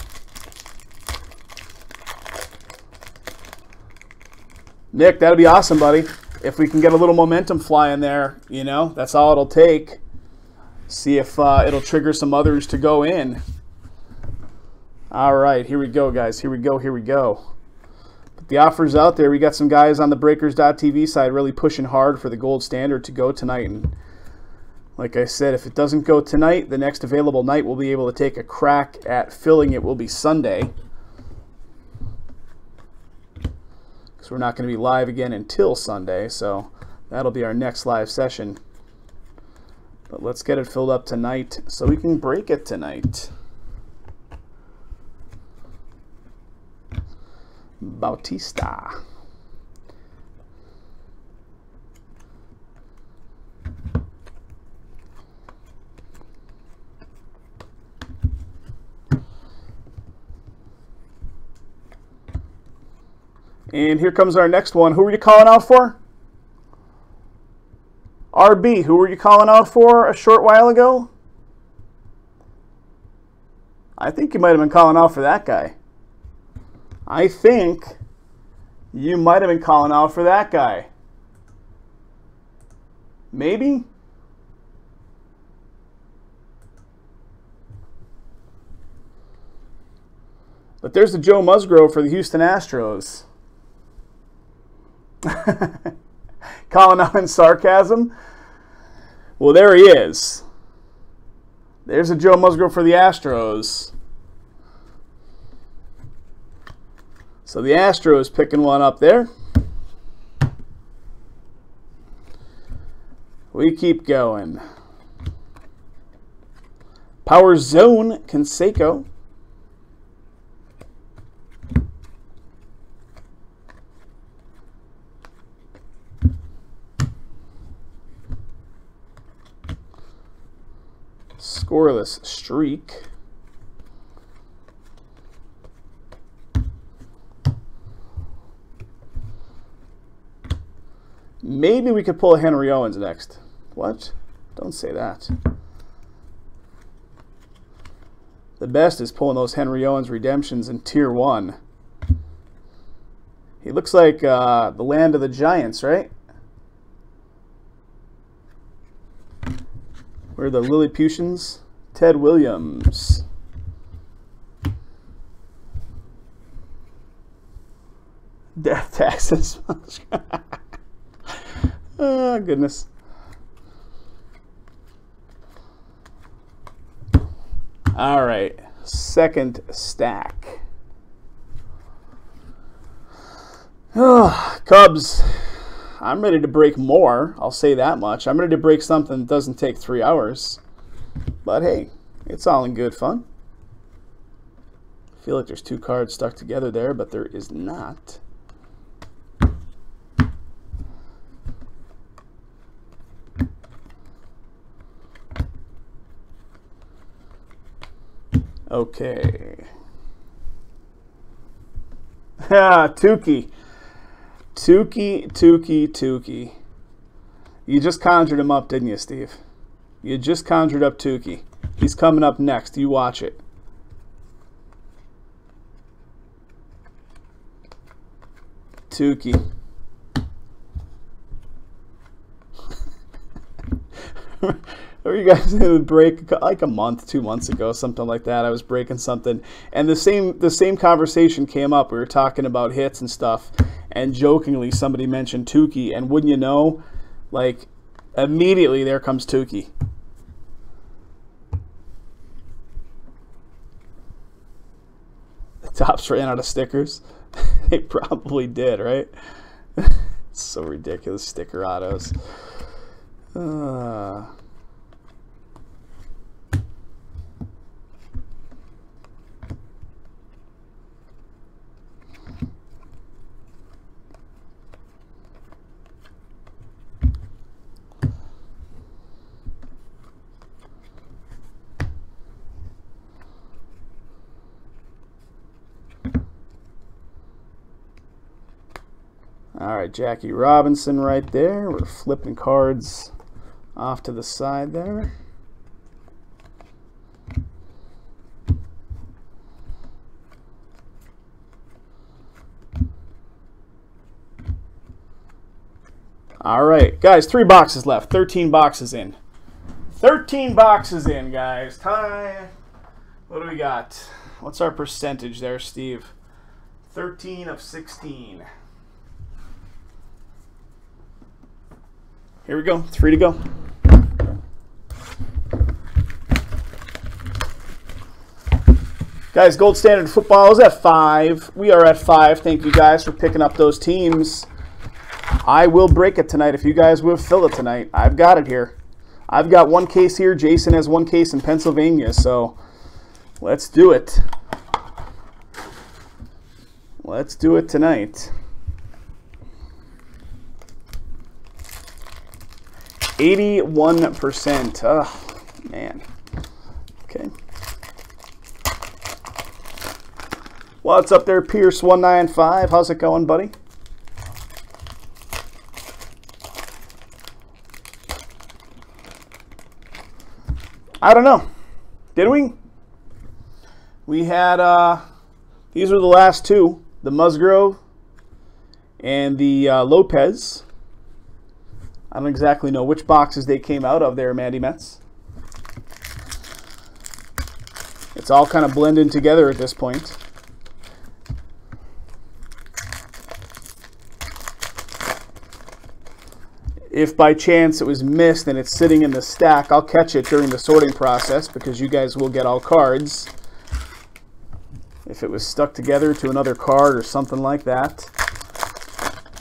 Nick, that'd be awesome, buddy. If we can get a little momentum flying there, you know, that's all it'll take. See if it'll trigger some others to go in. All right, here we go, guys. Here we go. Here we go. But the offer's out there. We got some guys on the Breakers.tv side really pushing hard for the gold standard to go tonight. And like I said, if it doesn't go tonight, the next available night we'll be able to take a crack at filling it will be Sunday. Because we're not going to be live again until Sunday, so that'll be our next live session. But let's get it filled up tonight so we can break it tonight. Bautista. And here comes our next one. Who were you calling out for? RB, who were you calling out for a short while ago? I think you might have been calling out for that guy. I think you might have been calling out for that guy. Maybe? But there's the Joe Musgrove for the Houston Astros. Calling out in sarcasm? Well, there he is. There's a Joe Musgrove for the Astros. So the Astros picking one up there. We keep going. Power Zone, Canseco. Scoreless Streak. Maybe we could pull a Henry Owens next. What? Don't say that. The best is pulling those Henry Owens redemptions in Tier 1. He looks like the land of the Giants, right? Where are the Lilliputians? Ted Williams. Death taxes. Oh, goodness. All right. Second stack. Oh, Cubs. I'm ready to break more. I'll say that much. I'm ready to break something that doesn't take 3 hours. But hey, it's all in good fun. I feel like there's 2 cards stuck together there, but there is not. Okay. Tukey. Tukey. You just conjured him up, didn't you, Steve? You just conjured up Tukey. He's coming up next. You watch it. Tukey. Or you guys in the break like a month, 2 months ago, something like that. I was breaking something, and the same conversation came up. We were talking about hits and stuff, and jokingly somebody mentioned Tukey, and wouldn't you know, like immediately there comes Tukey. The Tops ran out of stickers. They probably did, right? It's so ridiculous, sticker autos. All right, Jackie Robinson right there. We're flipping cards off to the side there. All right, guys, 3 boxes left. 13 boxes in. 13 boxes in, guys. Time. What do we got? What's our percentage there, Steve? 13 of 16. Here we go. 3 to go. Guys, Gold Standard Football is at 5. We are at 5. Thank you guys for picking up those teams. I will break it tonight if you guys will fill it tonight. I've got it here. I've got 1 case here. Jason has 1 case in Pennsylvania, so let's do it. Let's do it tonight. 81%. Oh, man. Okay. What's up there, Pierce195? How's it going, buddy? I don't know. Did we? We had, these were the last 2. The Musgrove and the Lopez. I don't exactly know which boxes they came out of there, Mandy Metz. It's all kind of blending together at this point. If by chance it was missed and it's sitting in the stack, I'll catch it during the sorting process because you guys will get all cards. If it was stuck together to another card or something like that,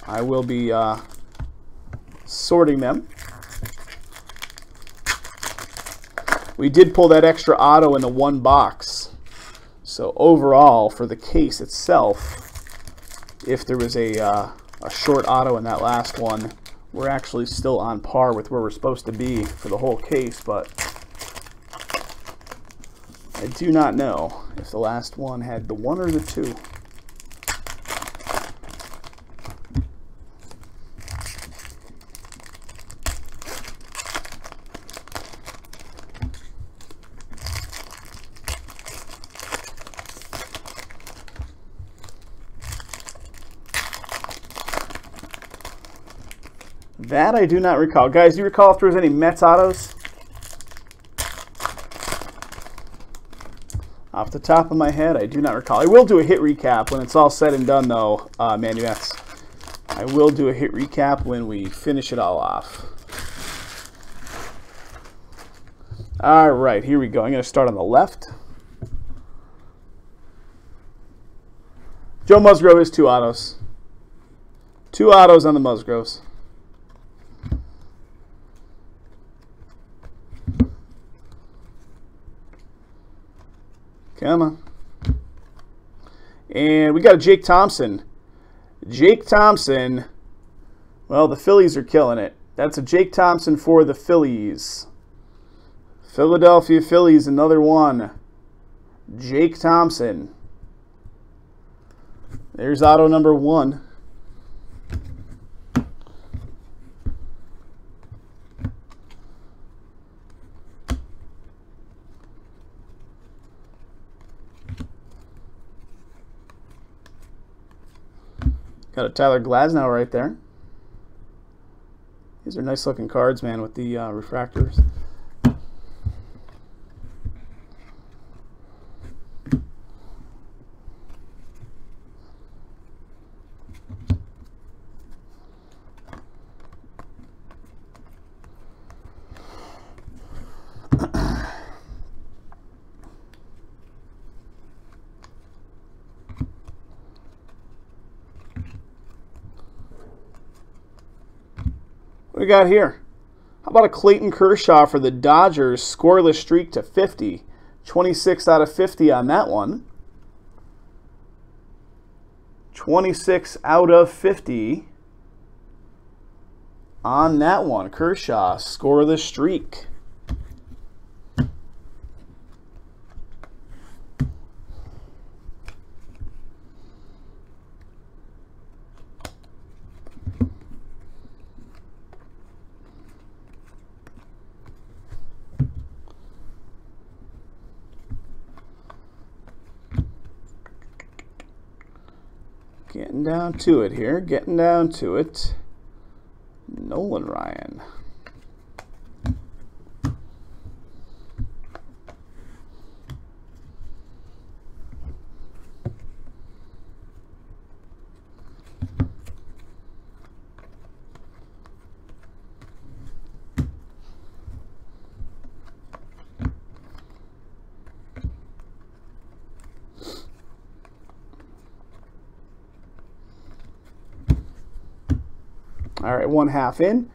I will be sorting them. We did pull that extra auto in the 1 box. So overall, for the case itself, if there was a short auto in that last one, we're actually still on par with where we're supposed to be for the whole case, but I do not know if the last one had the 1 or the 2. That I do not recall. Guys, do you recall if there was any Mets autos? Off the top of my head, I do not recall. I will do a hit recap when it's all said and done, though, Manu Mets. I will do a hit recap when we finish it all off. All right, here we go. I'm going to start on the left. Joe Musgrove is 2 autos. 2 autos on the Musgroves. Come on. And we got a Jake Thompson. Jake Thompson. Well, the Phillies are killing it. That's a Jake Thompson for the Phillies. Philadelphia Phillies, another one. Jake Thompson. There's auto number 1. Got a Tyler Glasnow right there. These are nice looking cards, man, with the refractors. What we got here? How about a Clayton Kershaw for the Dodgers? Scoreless streak to 50. 26 out of 50 on that one. 26 out of 50 on that one. Kershaw, scoreless streak. Getting down to it here. Getting down to it. Nolan Ryan. All right, 1/2 in.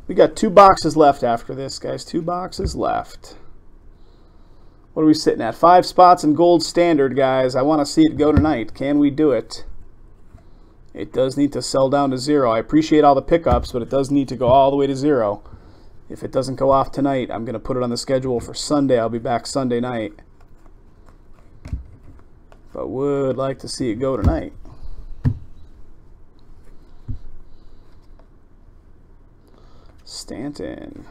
We got 2 boxes left after this, guys. 2 boxes left. What are we sitting at? 5 spots in gold standard, guys. I want to see it go tonight. Can we do it? It does need to sell down to 0. I appreciate all the pickups, but it does need to go all the way to 0. If it doesn't go off tonight, I'm going to put it on the schedule for Sunday. I'll be back Sunday night. But would like to see it go tonight. Stanton.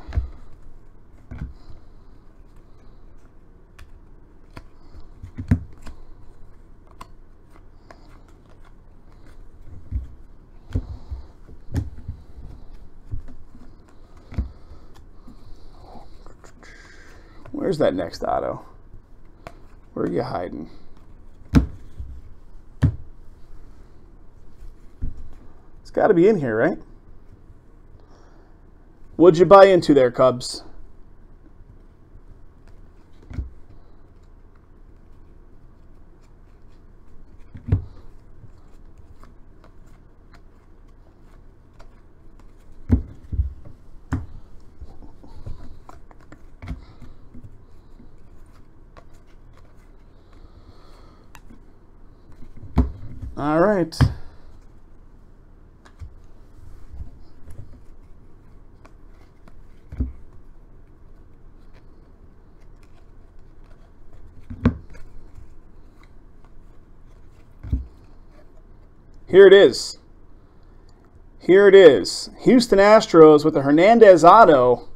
Where's that next auto? Where are you hiding? It's got to be in here, right? What'd you buy into there, Cubs? All right. Here it is. Here it is. Houston Astros with the Hernandez auto.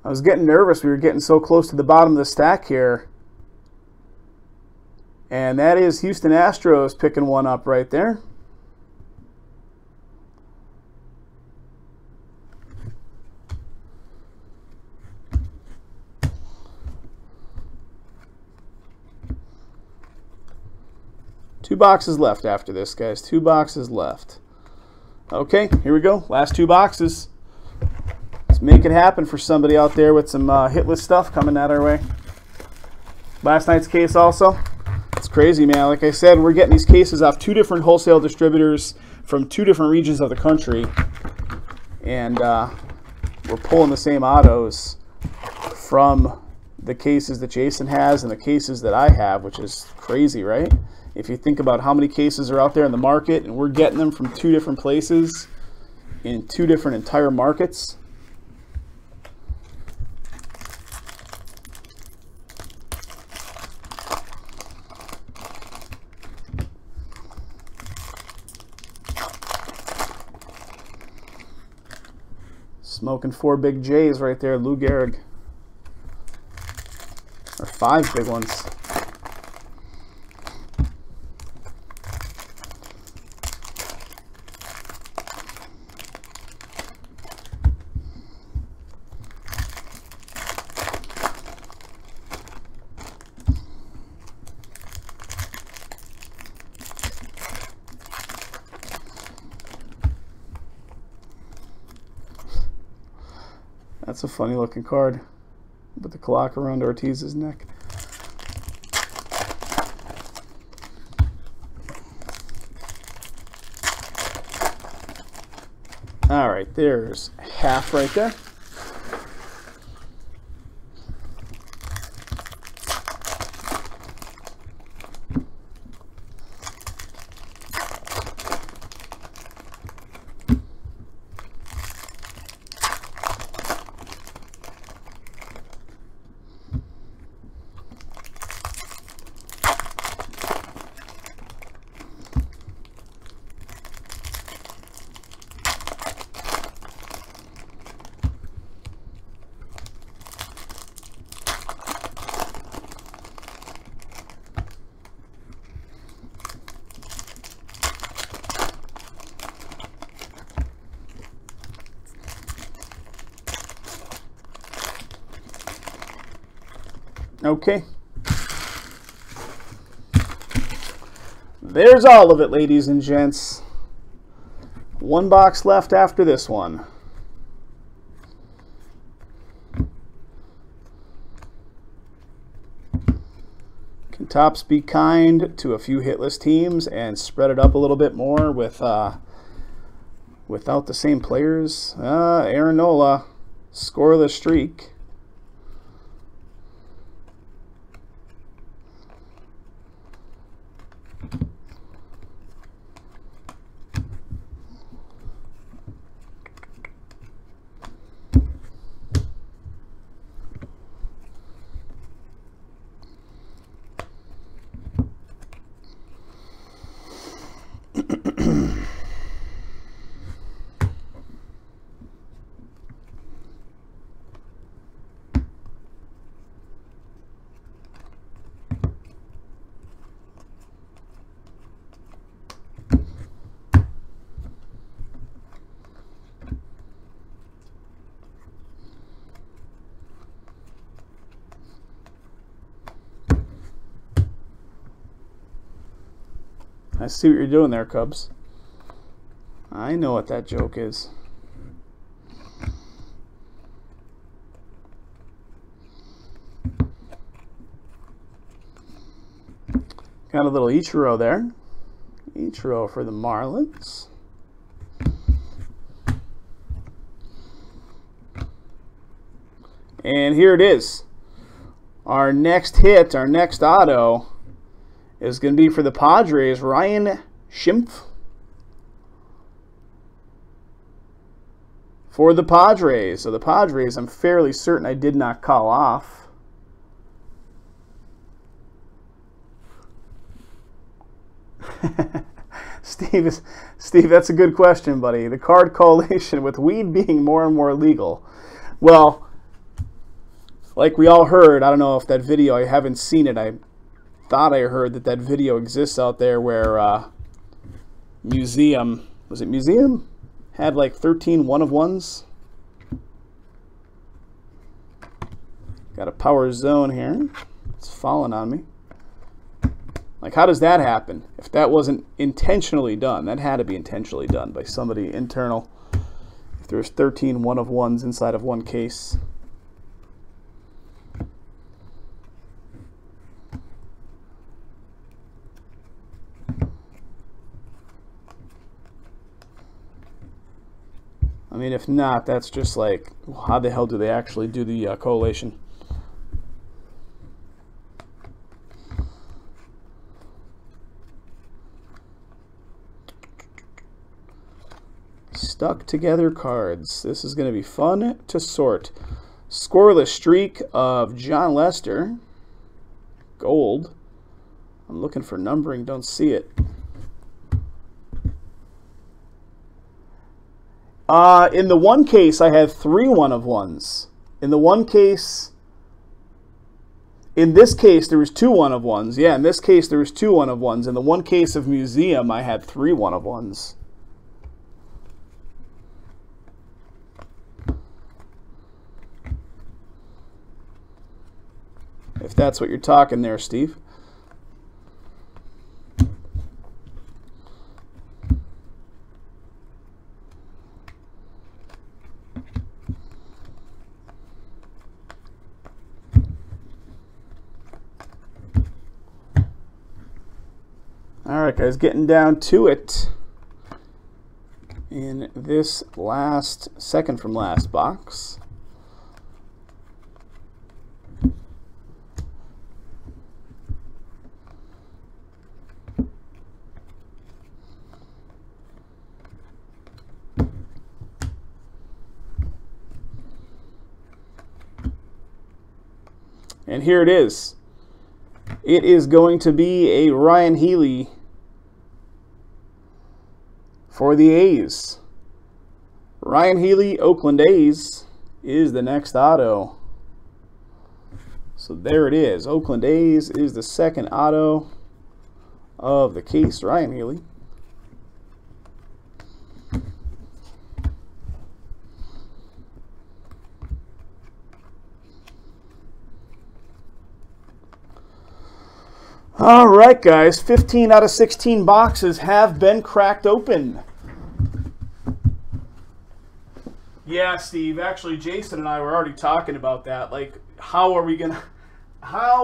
I was getting nervous. We were getting so close to the bottom of the stack here. And that is Houston Astros picking one up right there. Two boxes left after this, guys. 2 boxes left. Okay, here we go. Last 2 boxes. Let's make it happen for somebody out there with some hitless stuff coming at our way. Last night's case also. It's crazy, man. Like I said, we're getting these cases off 2 different wholesale distributors from 2 different regions of the country. And we're pulling the same autos from the cases that Jason has and the cases that I have, which is crazy, right? If you think about how many cases are out there in the market and we're getting them from 2 different places in 2 different entire markets. Smoking 4 big J's right there, Lou Gehrig. Or 5 big ones. That's a funny looking card with the clock around Ortiz's neck. All right, there's half right there. Okay. There's all of it, ladies and gents. 1 box left after this one. Can Topps be kind to a few hitless teams and spread it up a little bit more with without the same players. Aaron Nola, scoreless streak. I see what you're doing there, Cubs. I know what that joke is. Got a little Ichiro there. Ichiro for the Marlins. And here it is. Our next hit, our next auto, is going to be for the Padres, Ryan Schimpf. For the Padres. So the Padres, I'm fairly certain I did not call off. Steve, that's a good question, buddy. The card collation with weed being more and more legal. Well, like we all heard, I don't know if that video, I haven't seen it. I thought I heard that video exists out there where Museum, was it Museum? Had like 13 one-of-ones. Got a power zone here. It's falling on me. Like, how does that happen? If that wasn't intentionally done, that had to be intentionally done by somebody internal. If there's 13 one-of-ones inside of one case. I mean, if not, that's just like, how the hell do they actually do the collation? Stuck together cards. This is going to be fun to sort. Scoreless streak of John Lester. Gold. I'm looking for numbering, don't see it. In the one case, I had 3 one-of-ones. In the one case, in this case, there was 2 one-of-ones. Yeah, in this case, there was 2 one-of-ones. In the one case of Museum, I had 3 one-of-ones. If that's what you're talking there, Steve. All right, guys, getting down to it in this second from last box. And here it is. It is going to be a Ryan Healy for the A's. Ryan Healy, Oakland A's, is the next auto. So there it is. Oakland A's is the second auto of the case. Ryan Healy. All right, guys, 15 out of 16 boxes have been cracked open. Yeah, Steve, actually, Jason and I were already talking about that. Like, how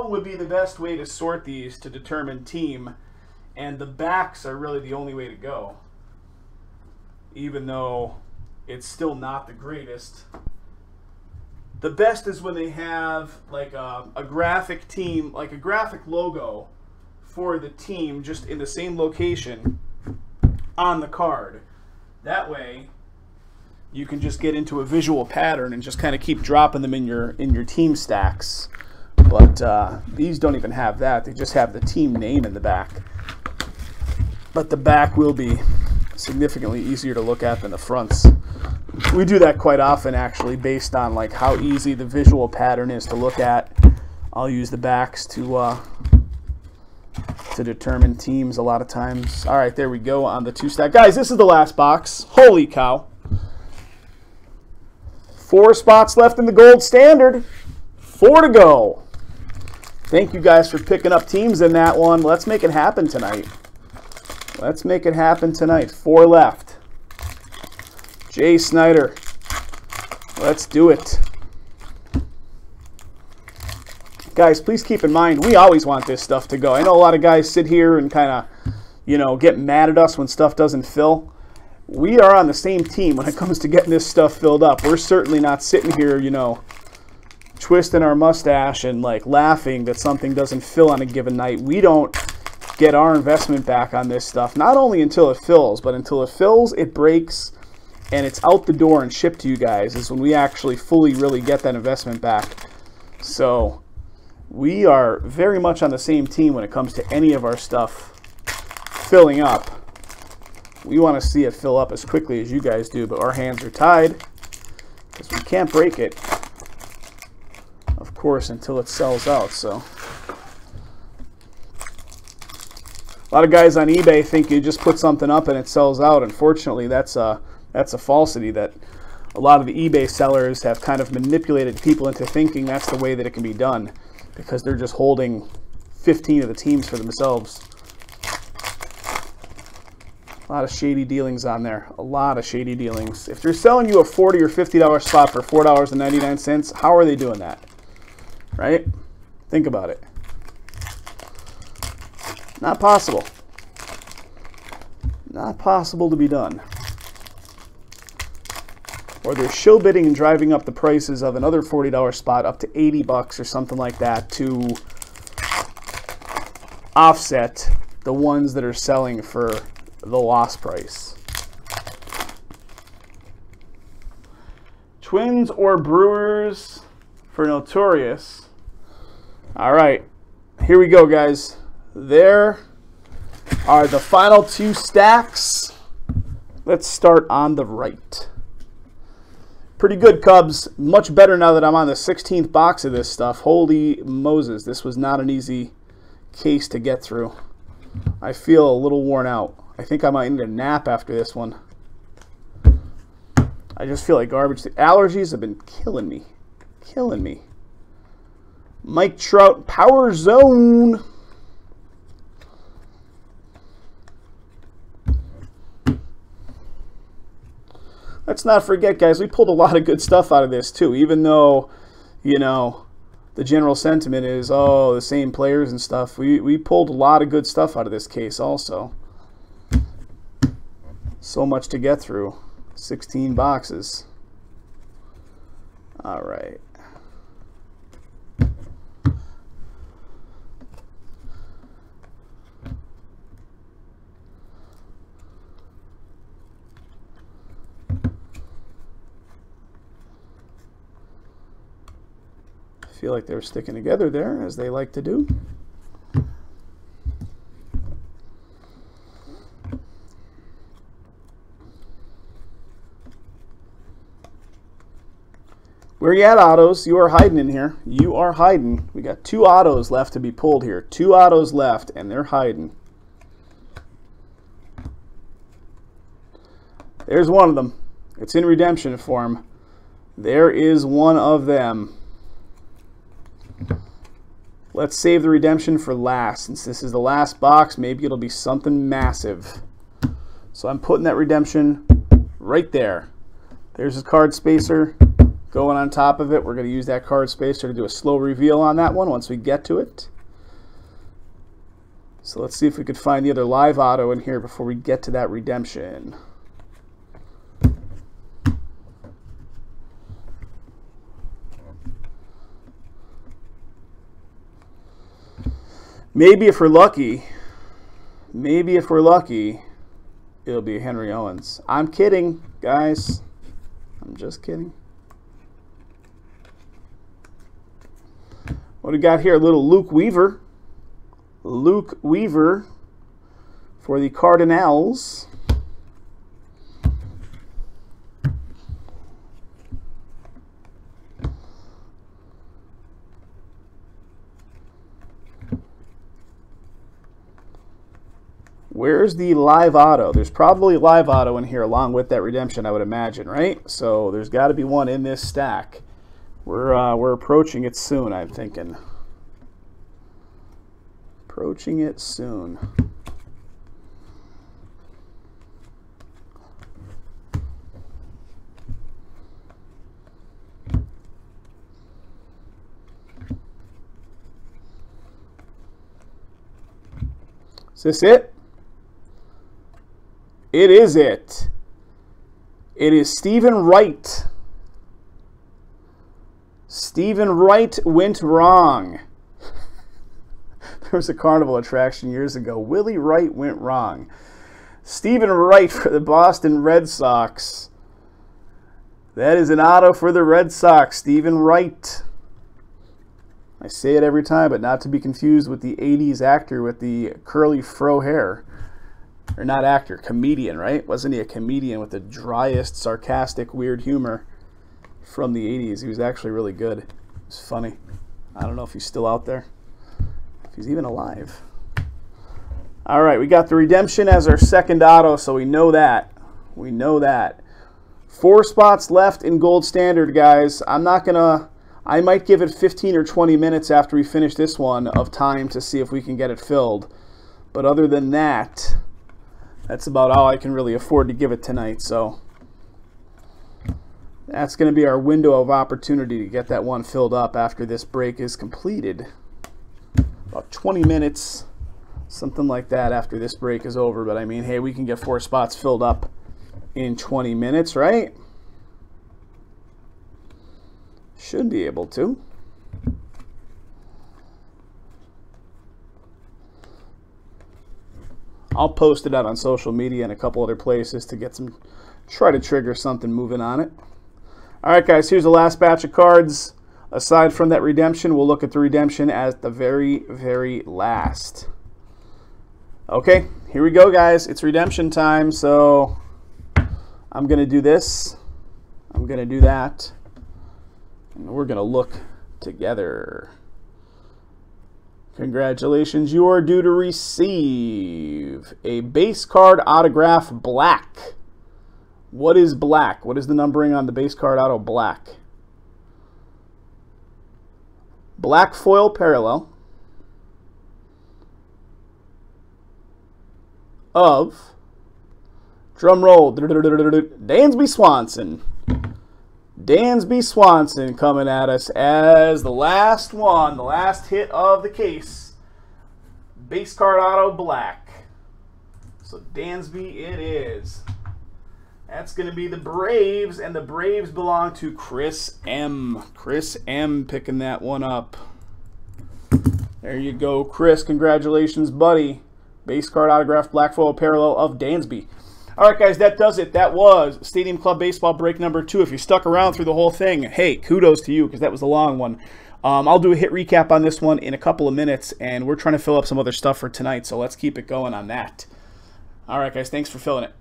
would be the best way to sort these to determine team? And the backs are really the only way to go. even though it's still not the greatest. The best is when they have like a graphic team, like a graphic logo for the team just in the same location on the card. That way you can just get into a visual pattern and just kind of keep dropping them in your team stacks. But these don't even have that. They just have the team name in the back. But the back will be significantly easier to look at than the fronts. We do that quite often, actually, based on like how easy the visual pattern is to look at. I'll use the backs to determine teams a lot of times. All right, there we go on the 2-stack. Guys, this is the last box. Holy cow. 4 spots left in the gold standard. 4 to go. Thank you guys for picking up teams in that one. Let's make it happen tonight. Let's make it happen tonight. 4 left. Jay Snyder. Let's do it. Guys, please keep in mind, we always want this stuff to go. I know a lot of guys sit here and kind of, you know, get mad at us when stuff doesn't fill. We are on the same team when it comes to getting this stuff filled up. We're certainly not sitting here, you know, twisting our mustache and like laughing that something doesn't fill on a given night. We don't get our investment back on this stuff, not only until it fills, but until it fills, it breaks, and it's out the door and shipped to you guys is when we actually fully really get that investment back. So we are very much on the same team when it comes to any of our stuff filling up. We want to see it fill up as quickly as you guys do, but our hands are tied because we can't break it, of course, until it sells out. So a lot of guys on eBay think you just put something up and it sells out. Unfortunately, that's a falsity that a lot of the eBay sellers have kind of manipulated people into thinking that's the way that it can be done, because they're just holding 15 of the teams for themselves. A lot of shady dealings on there. A lot of shady dealings. If they're selling you a $40 or $50 spot for $4.99, how are they doing that? Right? Think about it. Not possible. Not possible to be done. Or they're show bidding and driving up the prices of another $40 spot up to $80 or something like that to offset the ones that are selling for the lost price. Twins or Brewers for Notorious. All right, here we go, guys. There are the final 2 stacks. Let's start on the right. Pretty good, Cubs. Much better now that I'm on the 16th box of this stuff. Holy Moses, this was not an easy case to get through. I feel a little worn out. I think I might need a nap after this one. I just feel like garbage. The allergies have been killing me. Killing me. Mike Trout, Power Zone. Let's not forget, guys, we pulled a lot of good stuff out of this, too. Even though, you know, the general sentiment is, oh, the same players and stuff. We pulled a lot of good stuff out of this case also. So much to get through. 16 boxes. All right. I feel like they're sticking together there, as they like to do. Where you at, autos? You are hiding in here. You are hiding. We got 2 autos left to be pulled here. 2 autos left, and they're hiding. There's one of them. It's in redemption form. There is one of them. Let's save the redemption for last. Since this is the last box, maybe it'll be something massive. So I'm putting that redemption right there. There's his card spacer going on top of it. We're going to use that card spacer to do a slow reveal on that one once we get to it. So let's see if we could find the other live auto in here before we get to that redemption. Maybe if we're lucky, it'll be Henry Owens. I'm kidding, guys. I'm just kidding. What do we got here? A little Luke Weaver. Luke Weaver for the Cardinals. Where's the live auto? There's probably a live auto in here along with that redemption, I would imagine, right? So there's got to be one in this stack. We're approaching it soon, I'm thinking. Approaching it soon. Is this it? It is it. It is Stephen Wright. Stephen Wright went wrong. There was a carnival attraction years ago. Willie Wright went wrong. Stephen Wright for the Boston Red Sox. That is an auto for the Red Sox. Stephen Wright. I say it every time, but not to be confused with the 80s actor with the curly fro hair. Or not actor, comedian, right? Wasn't he a comedian with the driest, sarcastic, weird humor from the 80s? He was actually really good. It was funny. I don't know if he's still out there. If he's even alive. All right, we got the redemption as our second auto, so we know that. We know that. 4 spots left in gold standard, guys. I might give it 15 or 20 minutes after we finish this one of time to see if we can get it filled. But other than that, that's about all I can really afford to give it tonight. So that's going to be our window of opportunity to get that one filled up after this break is completed. About 20 minutes, something like that after this break is over. But I mean, hey, we can get 4 spots filled up in 20 minutes, right? Should be able to. I'll post it out on social media and a couple other places to get some, try to trigger something moving on it. All right, guys, here's the last batch of cards. Aside from that redemption, we'll look at the redemption at the very, very last. Okay, here we go, guys. It's redemption time, so I'm going to do this. I'm going to do that. And we're going to look together. Congratulations, you are due to receive a base card autograph black. What is black? What is the numbering on the base card auto black? Black foil parallel of, drum roll, Dansby Swanson. Dansby Swanson coming at us as the last one, the last hit of the case. Base card auto black. So Dansby it is. That's going to be the Braves, and the Braves belong to Chris M. Chris M picking that one up. There you go, Chris. Congratulations, buddy. Base card autograph black foil parallel of Dansby. All right, guys, that does it. That was Stadium Club Baseball break number 2. If you stuck around through the whole thing, hey, kudos to you because that was a long one. I'll do a hit recap on this one in a couple of minutes, and we're trying to fill up some other stuff for tonight, so let's keep it going on that. All right, guys, thanks for filling it.